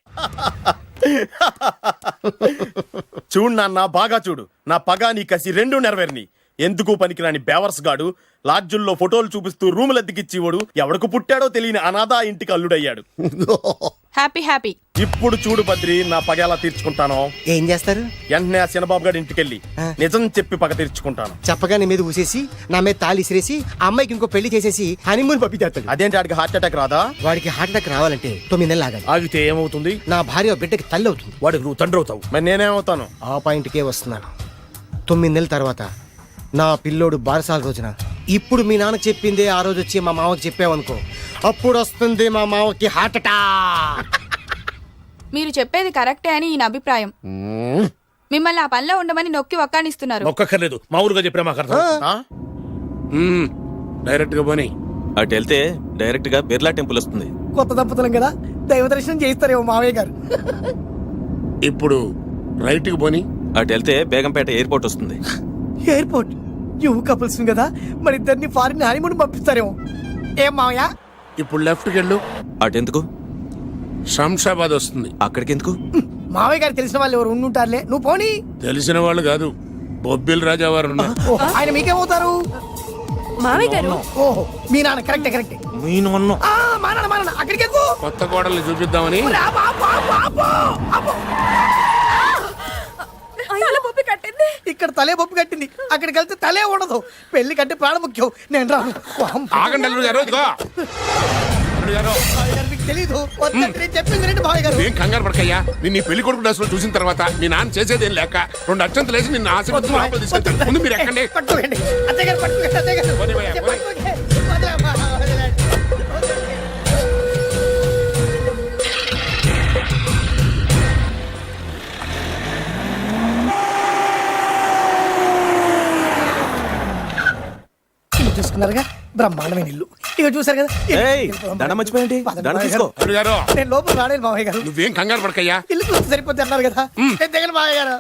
చూడు నాన్న, బాగా చూడు. నా పగ నీ కసి రెండు నెరవేరిని. ఎందుకు పనికిరాని బేవర్స్ గాడు లాడ్జుల్లో ఫోటోలు చూపిస్తూ రూములు అద్దెకిచ్చివాడు ఎవడకు పుట్టాడో తెలియని అనాథ ఇంటికి అల్లుడయ్యాడు. హ్యాపీ. ఇప్పుడు చూడు బద్రి, నా పగ ఎలా తీర్చుకుంటానో. ఏం చేస్తారు? వెంటనే ఆ చిన్నబాబు గారి ఇంటికెళ్ళి నిజం చెప్పి పగ తీర్చుకుంటాను. చెప్పగా నీ మీద ఊసేసి నా మీద తాళి ఇసిరేసి ఆ అమ్మాయికి ఇంకో పెళ్లి చేసేసి హనీమూన్ పంపించేస్తాడు. అదేంటి, వాడికి హార్ట్ అటాక్ రాదా? వాడికి హార్ట్ అటాక్ రావాలంటే 9 నెలలు ఆగాలి. ఆగితే ఏమవుతుంది? నా భార్య బిడ్డకి తల్లి అవుతుంది. వాడికి నువ్వు తండ్రి అవుతావు. మరి నేనేమవుతాను? ఆ పాయింట్కే వస్తున్నాను. 9 నెలల తర్వాత నా పిల్లోడు బారసాల రోజున ఇప్పుడు మీ నాన్న చెప్పిందే ఆ రోజు వచ్చి మా మామకి చెప్పావనుకో, అప్పుడు వస్తుంది మా మామకి హార్ట్ అటాక్. మీరు చెప్పేది కరెక్టే అని ఈయన అభిప్రాయం. మిమ్మల్ని ఆ పనిలో ఉండమని నొక్కి ఒక్కానిస్తున్నారు. ఒక్కర్లేదు, మా ఊరుగా చెప్పినా మాకు అర్థం. డైరెక్ట్ గా పోనీ. అటు వెళ్తే డైరెక్ట్ గా బిర్లా టెంపుల్ వస్తుంది. కొత్త దంపతులం కదా, దైవ దర్శనం చేయిస్తారేమో మావయ్య గారు. ఇప్పుడు రైట్ కి పోనీ. అటు వెళ్తే బేగంపేట ఎయిర్పోర్ట్ వస్తుంది. ఎయిర్పోర్ట్ యువ కపుల్స్ కదా, మరి ఇద్దరిని ఫారిన్ హనీమూన్ పంపిస్తారేమో. ఏం మావయ్య? ఇప్పుడు లెఫ్ట్ కి వెళ్ళు. అటెందుకు? శంషాబాద్ వస్తుంది. అక్కడికి ఎందుకు? మావయ్య గారు తెలిసిన వాళ్ళు ఎవరు ఉండుంటారులే, నువ్వు పోనీ. తెలిసిన వాళ్ళు కాదు, బొబ్బిల్ రాజా వారు ఉన్నారు. ఆయన మీకేమవుతారు? మామయ్య గారు ఓహో మీ నాన్న కరెక్టే కరెక్టే. మీ నాన్న మా నాన్న అక్కడికి ఎక్కువ. కొత్త కోడల్ని చూపిద్దామని. కట్టింది ఇక్కడ తలే బొప్పి కట్టింది, అక్కడికి వెళ్తే తలే ఉండదు. పెళ్లి కంటే ప్రాణం ముఖ్యం. నేను రాను. ఆగండి అల్లుడు గారు, ఇదిగో. అల్లుడు గారు, మీకు తెలీదు. వద్దంటే నేను చెప్పింది రండి బాయ్ గారు. ఏం కంగారు పడకయ్యా. నిన్ను ఈ పెళ్లి కొడుకు డ్రెస్ లో చూసిన తర్వాత మీ నాన్న చేసేదేం లేక 2 అక్షంతలు వేసి నిన్ను ఆశీర్వదించి లోపల తీసుకెళ్తాను. ముందు మీరు ఎక్కండి. పట్టుకోండి అత్తయ్య గారు, పట్టుకోండి అత్తయ్య గారు. పోనీ భయ్యా, పోనీ. వదిలేమ్మా, వదిలేండి. ఇల్లు చూసుకున్నారుగా, బ్రహ్మాండమైన ఇల్లు. ఇక చూసారు కదా. ఏయ్, దండ మర్చిపోయండి. దండ తీసుకో. అల్లుడు గారు, నేను లోపల రాలేదు మామయ్య గారు. నువ్వేం కంగారు పడకయ్యా. ఇల్లు చూస్తే సరిపోతే అన్నారు కదా. దగ్గర మామయ్య గారు.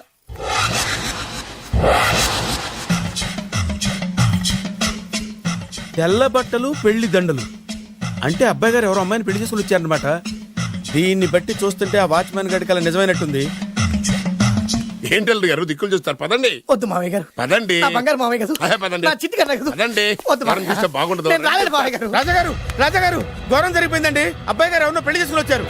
తెల్ల బట్టలు పెళ్లి దండలు అంటే అబ్బాయి గారు ఎవరో అమ్మాయిని పెళ్లి చేసుకుని వచ్చారనమాట. దీన్ని బట్టి చూస్తుంటే ఆ వాచ్మెన్ గడి కల నిజమైనట్టుంది. ఏంటి అల్లుడు గారు దిక్కులు చూస్తారు? పదండి. వద్దు మామయ్య గారు. పదండి. నా బంగారు మామయ్య గారు. అదే పదండి. నా చిట్టి కన్నా గారు. పదండి. వద్దు వారం చూస్తే బాగుండదు. నేను రాలేదు మామయ్య గారు. రాజాగారు, రాజాగారు, ఘోరం జరిగిపోయిందండి. అబ్బాయి గారు ఎవరినో పెళ్లి చేసుకుని వచ్చారు.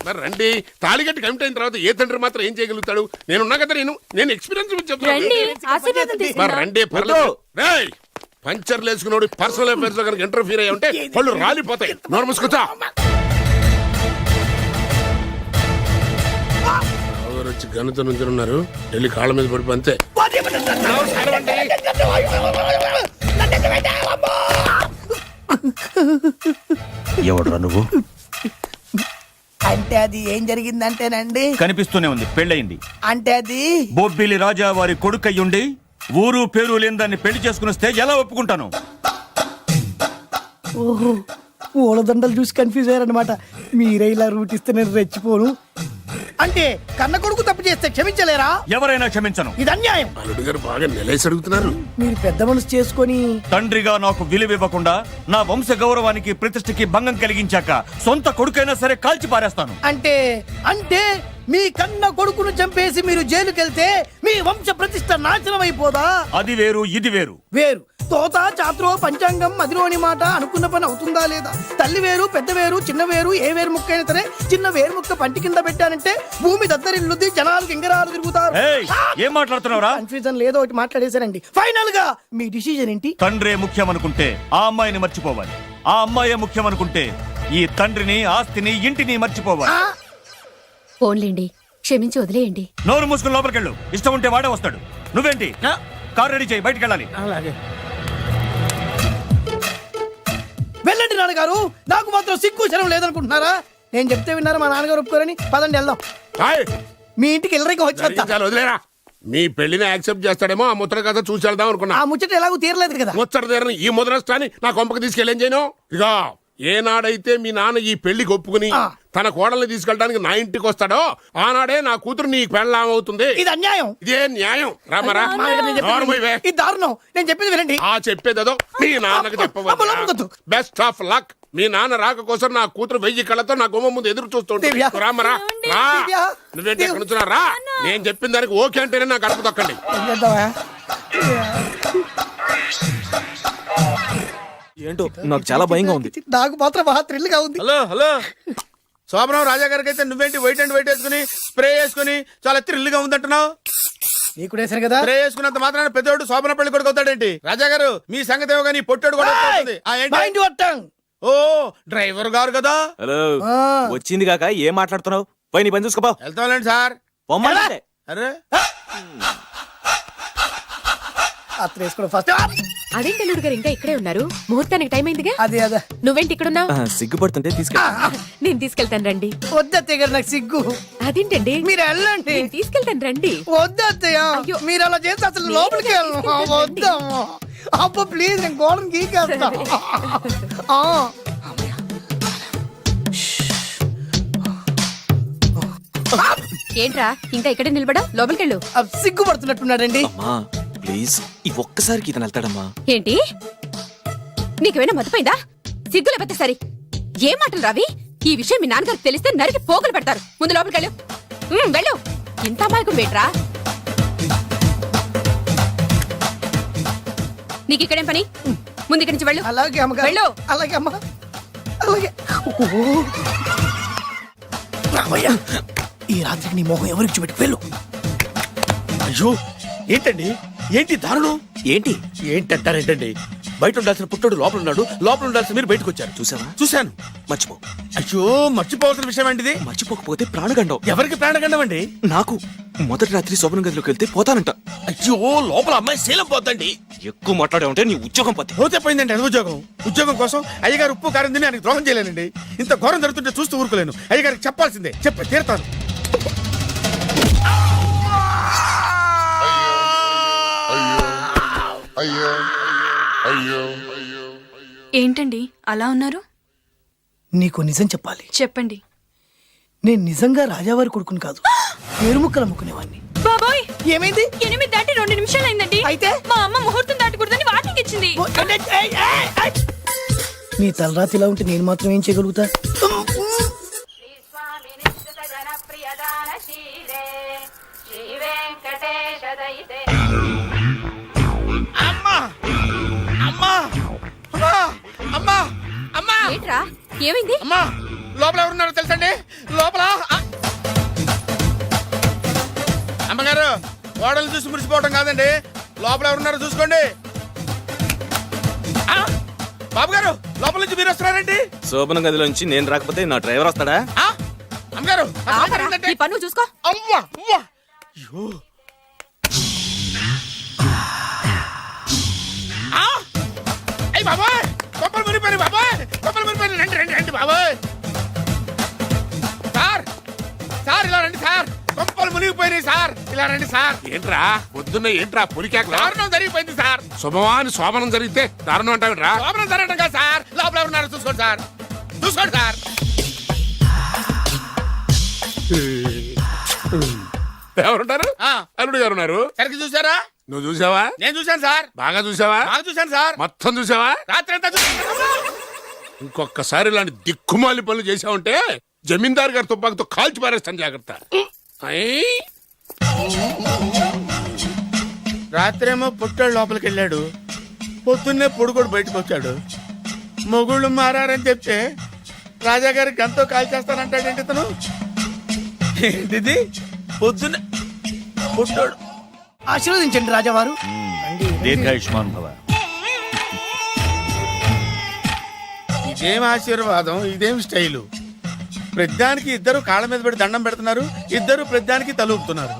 మరి రండి. తాళిగట్టి కమిట్ అయిన తర్వాత ఏ తండ్రి మాత్రం ఏం చేయగలుగుతాడు? నేనున్నా కదా, నేను ఎక్స్పీరియన్స్ చెప్తాను. మరి రండి, పర్లేదు. రేయ్, పంచర్లు వేసుకున్నాడు పర్సనల్ అఫేర్స్ లో కనుక ఇంటర్ఫీర్ అయ్యి ఉంటే పళ్ళు రాలిపోతాయి. నోరు మూసుకొచ్చా. వచ్చి గనుత నుంచి ఉన్నారు. వెళ్ళి కాళ్ళ మీద పడిపో అంతే. ఎవడురా నువ్వు? అంటే అది ఏం జరిగిందంటేనండి, కనిపిస్తూనే ఉంది, పెళ్ళయింది. అంటే అది బొబ్బిలి రాజా వారి కొడుకయ్యుండి ఊరు పేరు లేని దాన్ని పెళ్లి చేసుకుని వస్తే ఎలా ఒప్పుకుంటాను? ఓహో పూలదండలు చూసి కన్ఫ్యూజ్ అయ్యారనమాట. మీరే ఇలా రూట్ ఇస్తే నేను రెచ్చిపోను. అంటే కన్న కొడుకు తప్పు చేస్తే క్షమించలేరా? ఎవరైనా క్షమించను. ఇది అన్యాయం. అల్లుడు గారు బాగా నిలేసి అడుగుతున్నారు. మీరు పెద్ద మనసు చేసుకొని తండ్రిగా నాకు విలువివ్వకుండా నా వంశ గౌరవానికి ప్రతిష్టకి భంగం కలిగించాక సొంత కొడుకైనా సరే కాల్చి పారేస్తాను. అంటే అంటే మీ కన్న కొడుకును చంపేసి మీరు జైలుకెళ్తే మీ వంశ ప్రతిష్ట నాశనం అయిపోదా? అది వేరు, ఇది వేరు. వేరు. తోత చాత్రో పంచాంగం మదిలోని మాట అనుకున్న పని అవుతుందా లేదా? తల్లి వేరు, పెద్ద వేరు, చిన్న వేరు, ఏ వేరు ముక్క అయినా సరే చిన్న వేరు ముక్క పంటి కింద పెట్టానంటే భూమి దద్దరిల్లుద్ది, జనాలు గింగరాలు తిరుగుతారు. ఏం మాట్లాడుతున్నావురా? కన్ఫ్యూజన్ లేదో ఒకటి మాట్లాడేశారండి. ఫైనల్ గా మీ డిసిజన్ ఏంటి? తండ్రే ముఖ్యం అనుకుంటే ఆ అమ్మాయిని మర్చిపోవాలి. ఆ అమ్మాయే ముఖ్యం అనుకుంటే ఈ తండ్రిని, ఆస్తిని, ఇంటిని మర్చిపోవాలి. ఫోన్లేండి, క్షమించి వదిలేయండి. నోరు మూసుకుని లోపలికెళ్ళు. ఇష్టం ఉంటే వాడే వస్తాడు. నువ్వేంటి? కార్ రెడీ చేయి, బయటికి వెళ్ళాలి. అలాగే. వెళ్ళండి నాన్నగారు. నాకు మాత్రం సిగ్గు శరం లేదనుకుంటున్నారా? నేను చెప్తే విన్నారా? మా నాన్నగారు ఒప్పుకోరని. పదండి వెళ్దాం. మీ ఇంటికి ఎల్లరికి వచ్చి వదిలేరా. మీ పెళ్లిని యాక్సెప్ట్ చేస్తాడేమో ఆ ముచ్చట కథ చూసి వెళ్దాం అనుకున్నా. ఆ ముచ్చట ఎలాగో తీరలేదు కదా. ముచ్చట తీరని ఈ ముద్రష్టాన్ని నా కొంపకి తీసుకెళ్ళేం చేయను. ఇక ఏనాడైతే మీ నాన్న ఈ పెళ్లికి ఒప్పుకుని తన కోడల్ని తీసుకెళ్ళడానికి నా ఇంటికి వస్తాడో ఆనాడే నా కూతురు నీ పెళ్ళామవుతుంది. ఇది అన్యాయం. ఇదే న్యాయం. రామరా. ఇది దారుణం. నేను చెప్పింది వినండి. ఆ చెప్పేదో మీ నాన్నకు చెప్పవచ్చు. Best of luck. మీ నాన్న రాక కోసం నా కూతురు 1000 కళ్ళతో నా గుమ్మ ముందు ఎదురు చూస్తుంటే రామరా. రా, నువ్వేంటి ఎక్కడ నుంచున్నా రా. నేను చెప్పిన దానికి ఓకే అంటేనే నా గడప తొక్కండి. ఏంటో నాకు చాలా భయంగా ఉంది. నాకు మాత్రం బాగా థ్రిల్ గా ఉంది. హలో హలో, శోభనం రాజా గారికి అయితే నువ్వేంటి వైట్ అండ్ వైట్ వేసుకుని స్ప్రే వేసుకుని చాలా థ్రిల్ గా ఉందంటున్నావు? నీకు వేసాను కదా. స్ప్రే వేసుకున్నంత మాత్రాన పెద్దోడు శోభన పెళ్లి కొడుకు అవుతాడేంటి? రాజా గారు మీ సంగతి ఏమో కానీ పొట్టోడు కూడా అవుతుంది. ఓ డ్రైవర్ గారు కదా. హలో, వచ్చింది కాక ఏం మాట్లాడుతున్నావు? పోయి నీ పని చూసుకోపో. వెళ్తాంలేండి సార్. అరే ఫస్ట్ అదేంటి అల్లుడు గారు ఇంకా ఇక్కడే ఉన్నారు? ముహూర్తానికి టైం అయిందిగా. అదే అదే. నువ్వేంటి ఇక్కడున్నావు? సిగ్గుపడుతుంటే తీసుకెళ్ళి. నేను తీసుకెళ్తాను రండి. వద్దత్తయ్య గారు, నాకు సిగ్గు. అదేంటండి? మీరు వెళ్ళండి. నేను తీసుకెళ్తాను రండి. వద్దత్తయ్య, మీరు అలా చేస్తే అసలు లోపలికి వెళ్ళను. వద్దమ్మా. అబ్బా ప్లీజ్, నేను గోడను గీకేస్తా. ఏంట్రా ఇంకా ఇక్కడే నిలబడా? లోపలికెళ్ళు. సిగ్గుపడుతున్నట్టున్నాడండి. ప్లీజ్ ఈ ఒక్కసారికి ఇతను వెళ్తాడమ్మా. ఏంటి నీకేమైనా మతిపోయిందా? సిగ్గు లేకపోతే సరి. ఏ మాటలు రావి? ఈ విషయం మీ నాన్నగారికి తెలిస్తే నరికి పోగులు పెడతారు. ముందు లోపలికెళ్ళు. వెళ్ళు. ఇంత అమాయకుడు వేట్రా. నీకు ఇక్కడేం పని ముందు ఇక్కడి నుంచి వెళ్ళు. అలాగే అమ్మగారు. వెళ్ళు. అలాగే అమ్మ. అలాగే. ఓ. రామయ్య, ఈ రాత్రికి నీ మొహం ఎవరికి చూపెట్టి వెళ్ళు. అయ్యో ఏంటండి, ఏంటి దారుణం? ఏంటి ఏంటంటారేంటండి? బయట ఉండాల్సిన పుట్టడు లోపల ఉన్నాడు, లోపల ఉండాల్సిన మీరు బయటకు వచ్చారు. చూసావా? చూశాను. మర్చిపో. అయ్యో మర్చిపోవాల్సిన విషయం ఏంటిది? మర్చిపోకపోతే ప్రాణగండం. ఎవరికి ప్రాణగండం అండి? నాకు మొదటి రాత్రి శోభన గదిలోకి వెళ్తే పోతానంట. అయ్యో లోపల అమ్మాయి శీలం పోతండి. ఎక్కువ మాట్లాడే ఉంటే నీ ఉద్యోగం పోతే. పోతే పోయిందండి అది ఉద్యోగం. ఉద్యోగం కోసం అయ్యగారు ఉప్పు కారం తిని ఆయనకి ద్రోహం చేయలేనండి. ఇంత ఘోరం జరుగుతుంటే చూస్తూ ఊరుకోలేను. అయ్యగారికి చెప్పాల్సిందే, చెప్పి తీరుతాను. ఏంటండి అలా ఉన్నారు? నీకు నిజం చెప్పాలి. చెప్పండి. నేను నిజంగా రాజావారి కొడుకుని కాదు, పేరుముక్కలు అమ్ముకునేవాడిని. బాబోయ్, ఏమైంది? 8 దాటి 2 నిమిషాలు అయిందండి. అయితే మా అమ్మ ముహూర్తం దాటకూడదని వాటికి ఇచ్చింది. నీ తలరాతి ఇలా ఉంటే నేను మాత్రం ఏం చేయగలుగుతా? ఏంట్రా ఏమైంది? అమ్మా లోపల ఎవరున్నారో తెలుసండి? లోపల అమ్మగారు గోడలు చూసి మురిసిపోవడం కాదండి, లోపల ఎవరున్నారో చూసుకోండి. బాబు గారు లోపల నుంచి మీరు వస్తున్నారండి? శోభన గదిలోంచి నేను రాకపోతే నా డ్రైవర్ వస్తాడా? అమ్మగారు ఈ పన్ను చూసుకో. అమ్మా అమ్మా అయ్యో అయ్యి బాబాయ్, కొప్పలు మురిపోయి బాబాయ్, కొప్పలు మురిపోయి. రండి రండి రండి బాబాయ్. సార్ సార్ ఇలా రండి సార్, కొప్పలు మునిగిపోయినాయి సార్, ఇలా రండి సార్. ఏంట్రా పొద్దున్న ఏంట్రా పొలికేక? దారుణం జరిగిపోయింది సార్. శుభమాని శోభనం జరిగితే దారుణం అంటావిరా? లోపల జరగడం కాదు సార్, లోపల ఎవరున్నారో చూసుకోండి సార్, చూసుకోండి సార్. ఎవరుంటారు? అల్లుడు గారు ఉన్నారు. సరిగ్గా చూసారా? నువ్వు చూసావా? నేను చూశాను సార్. బాగా చూసావా? బాగా చూశాను సార్. మొత్తం చూసావా? రాత్రి అంతా చూశాను. ఇంకొకసారి ఇలాంటి దిక్కుమాలి పనులు చేసావంటే జమీందార్ గారి తుపాకుతో కాల్చి పారేస్తాను, జాగ్రత్త. రాత్రేమో పుట్టాడు లోపలికి వెళ్ళాడు, పొద్దున్నే పొడుగోడు బయటకు వచ్చాడు. మొగుళ్ళు మారని చెప్తే రాజాగారి గంతో కాల్ చేస్తానంటాడేంటి ఇతను? ఏంటిది పొద్దున్నే పుట్టాడు? ఆశీర్వదించండి రాజావారు. దీర్ఘాయుష్మాన్ భవ. ఇదేం ఆశీర్వాదం, ఇదేం స్టైలు? ప్రతిదానికి ఇద్దరు కాళ్ళ మీద పెట్టి దండం పెడుతున్నారు, ఇద్దరు ప్రతిదానికి తలూపుతున్నారు.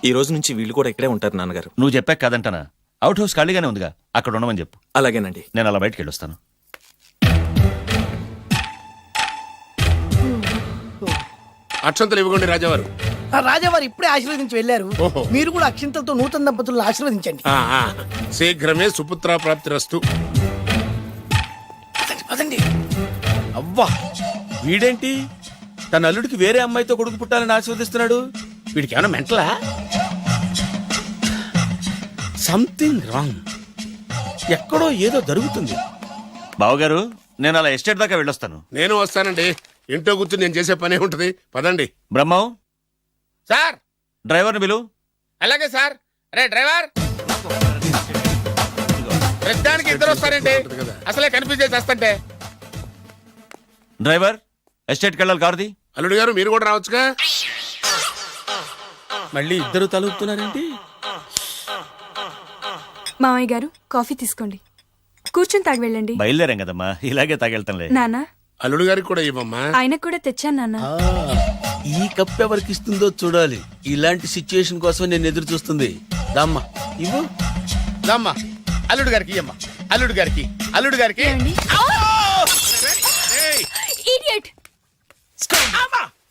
ఈ రోజు నుంచి వీళ్ళు కూడా ఇక్కడే ఉంటారు నాన్నగారు. నువ్వు చెప్పాక కాదంటానా? అవుట్ హౌస్ ఖాళీగానే ఉందిగా, అక్కడ ఉండమని చెప్పు. అలాగేనండి. నేను అలా బయటికి వెళ్ళొస్తాను. అక్షంతలు ఇవ్వకండి రాజావారు. రాజావారు ఇప్పుడే ఆశీర్వదించి వెళ్ళారు. ఓహో. మీరు కూడా అక్షింతలతో నూతన దంపతులను ఆశీర్వదించండి. శీఘ్రమే సుపుత్ర ప్రాప్తి రస్తు. పదండి. అవ్వా వీడేంటి తన అల్లుడికి వేరే అమ్మాయితో కొడుకు పుట్టాలని ఆశీర్వదిస్తున్నాడు? వీడికి ఏమైనా మెంటలా? సంథింగ్ రాంగ్, ఎక్కడో ఏదో జరుగుతుంది. బావగారు నేను అలా ఎస్టేట్ దాకా వెళ్ళొస్తాను. నేను వస్తానండి, ఇంట్లో కూర్చుని నేను చేసే పనే ఉంటది. పదండి. బ్రహ్మం సార్, డ్రైవర్ని పిలు. అలాగే సార్. అరే డ్రైవర్, ప్రతిదానికి ఇద్దరు వస్తారండి, అసలే కన్ఫ్యూజ్ చేసి వస్తుంటే. డ్రైవర్ ఎస్టేట్కి వెళ్ళాలి, కారుది. అల్లుడు గారు మీరు కూడా రావచ్చుగా. మళ్ళీ ఇద్దరు తలుపుతున్నారేంటి? మామయ్య గారు కాఫీ తీసుకోండి, కూర్చొని తాగి వెళ్ళండి. బయలుదేరాం కదమ్మా, ఇలాగే తాగెళ్తాంలే. నానా అల్లుడు గారికి కూడా ఇవ్వమ్మా. ఆయనకు కూడా తెచ్చాను నాన్న. ఈ కప్ ఎవరికి ఇస్తుందో చూడాలి. ఇలాంటి సిచ్యుయేషన్ కోసం నేను ఎదురు చూస్తుంది. దమ్మా ఇవ్వు, దమ్మా. అల్లుడు గారికి ఇయ్యమ్మా, అల్లుడు గారికి, అల్లుడు గారికి. Idiot!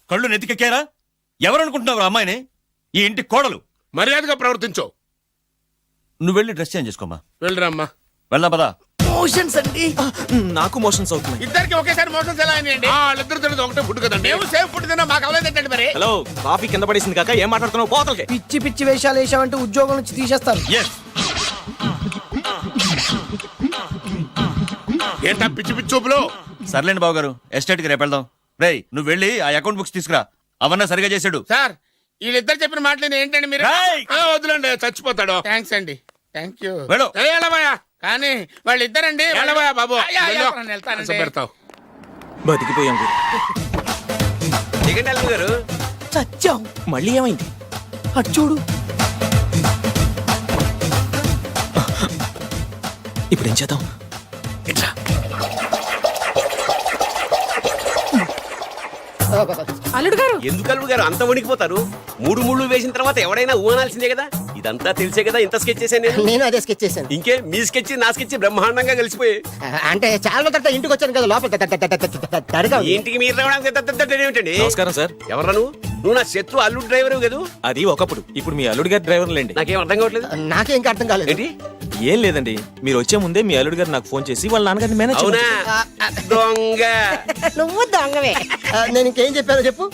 కళ్ళు నెత్తికెక్కారా? ఎవరనుకుంటున్నావు అమ్మాయిని? ఈ ఇంటి కోడలు. మర్యాదగా ప్రవర్తించో. నువ్వు వెళ్ళి డ్రెస్ చేంజ్ చేసుకోమ్మా. వెళ్ళరమ్మా. వెళ్దాం పదా. మోషన్స్ అండి. నాకు మోషన్స్ అవుతున్నాయి. ఇద్దరికి ఒకేసారి మోషన్స్ ఎలా అయినాయండి? వాళ్ళిద్దరు తినదు ఒకటే ఫుడ్ కదండి. మేము సేఫ్ ఫుడ్ తిన్నా, మాకు అవలేదండి. మరి హలో, కాఫీ కింద పడేసింది కాక ఏం మాట్లాడుతున్నావు? పోతలకి. పిచ్చి పిచ్చి వేషాలు వేసామంటే ఉద్యోగం నుంచి తీసేస్తారు. ఏంటా పిచ్చి పిచ్చి చూపులు? సర్లేండి బావగారు, ఎస్టేట్ కి రేపు వెళ్దాం. రేయ్ నువ్వు వెళ్ళి ఆ అకౌంట్ బుక్స్ తీసుకురా, అవన్నా సరిగా చేశాడు. సార్, వీళ్ళిద్దరు చెప్పిన మాటలు ఏంటండి మీరు? రేయ్! వదిలేండి, చచ్చిపోతాడు. థ్యాంక్స్ అండి, థ్యాంక్ యూ. వెళ్ళు. వెళ్ళమయ్యా. కానీ వాళ్ళిద్దరండి వెళ్ళవా బాబు, వెళ్ళు. వెళ్తానండి. పెడతావు బతికిపోయాం గురు. దిగండి అల్లుడు గారు. చచ్చాం. మళ్ళీ ఏమైంది? అటు చూడు. ఇప్పుడు ఏం చేద్దాం? అల్లుడు గారు ఎందుకు అల్లుడు గారు అంత వణికిపోతారు? మూడు ముళ్ళు వేసిన తర్వాత ఎవడైనా ఊనాల్సిందే కదా. ఇదంతా తెలిసే కదా ఇంత స్కెచ్ చేశాను నేను. నేను అదే స్కెచ్ చేశాను. ఇంకే మీ స్కెచ్ నా స్కెచ్ బ్రహ్మాండంగా కలిసిపోయి. అంటే చాలా తర్వాత ఇంటికి వచ్చాను కదా, లోపల తడగా ఉంది. ఇంటికి మీరు రావడానికి ఏమిటండి? నమస్కారం సార్. ఎవరా నువ్వు నా శత్రు అల్లుడు డ్రైవర్ కదా. అది ఒకప్పుడు. ఇప్పుడు మీ అల్లుడు గారి డ్రైవర్ లేండి. నాకేం అర్థం కావట్లేదు. నాకే ఇంకా అర్థం కాలేదు. ఏంటి? ఏం లేదండి, మీరు వచ్చే ముందే మీ అల్లుడు గారు నాకు ఫోన్ చేసి వాళ్ళ నాన్నగారిని మేనేజ్ అవునా? దొంగ. నువ్వు దొంగవే. నేను ఇంకేం చెప్పానో చెప్పు.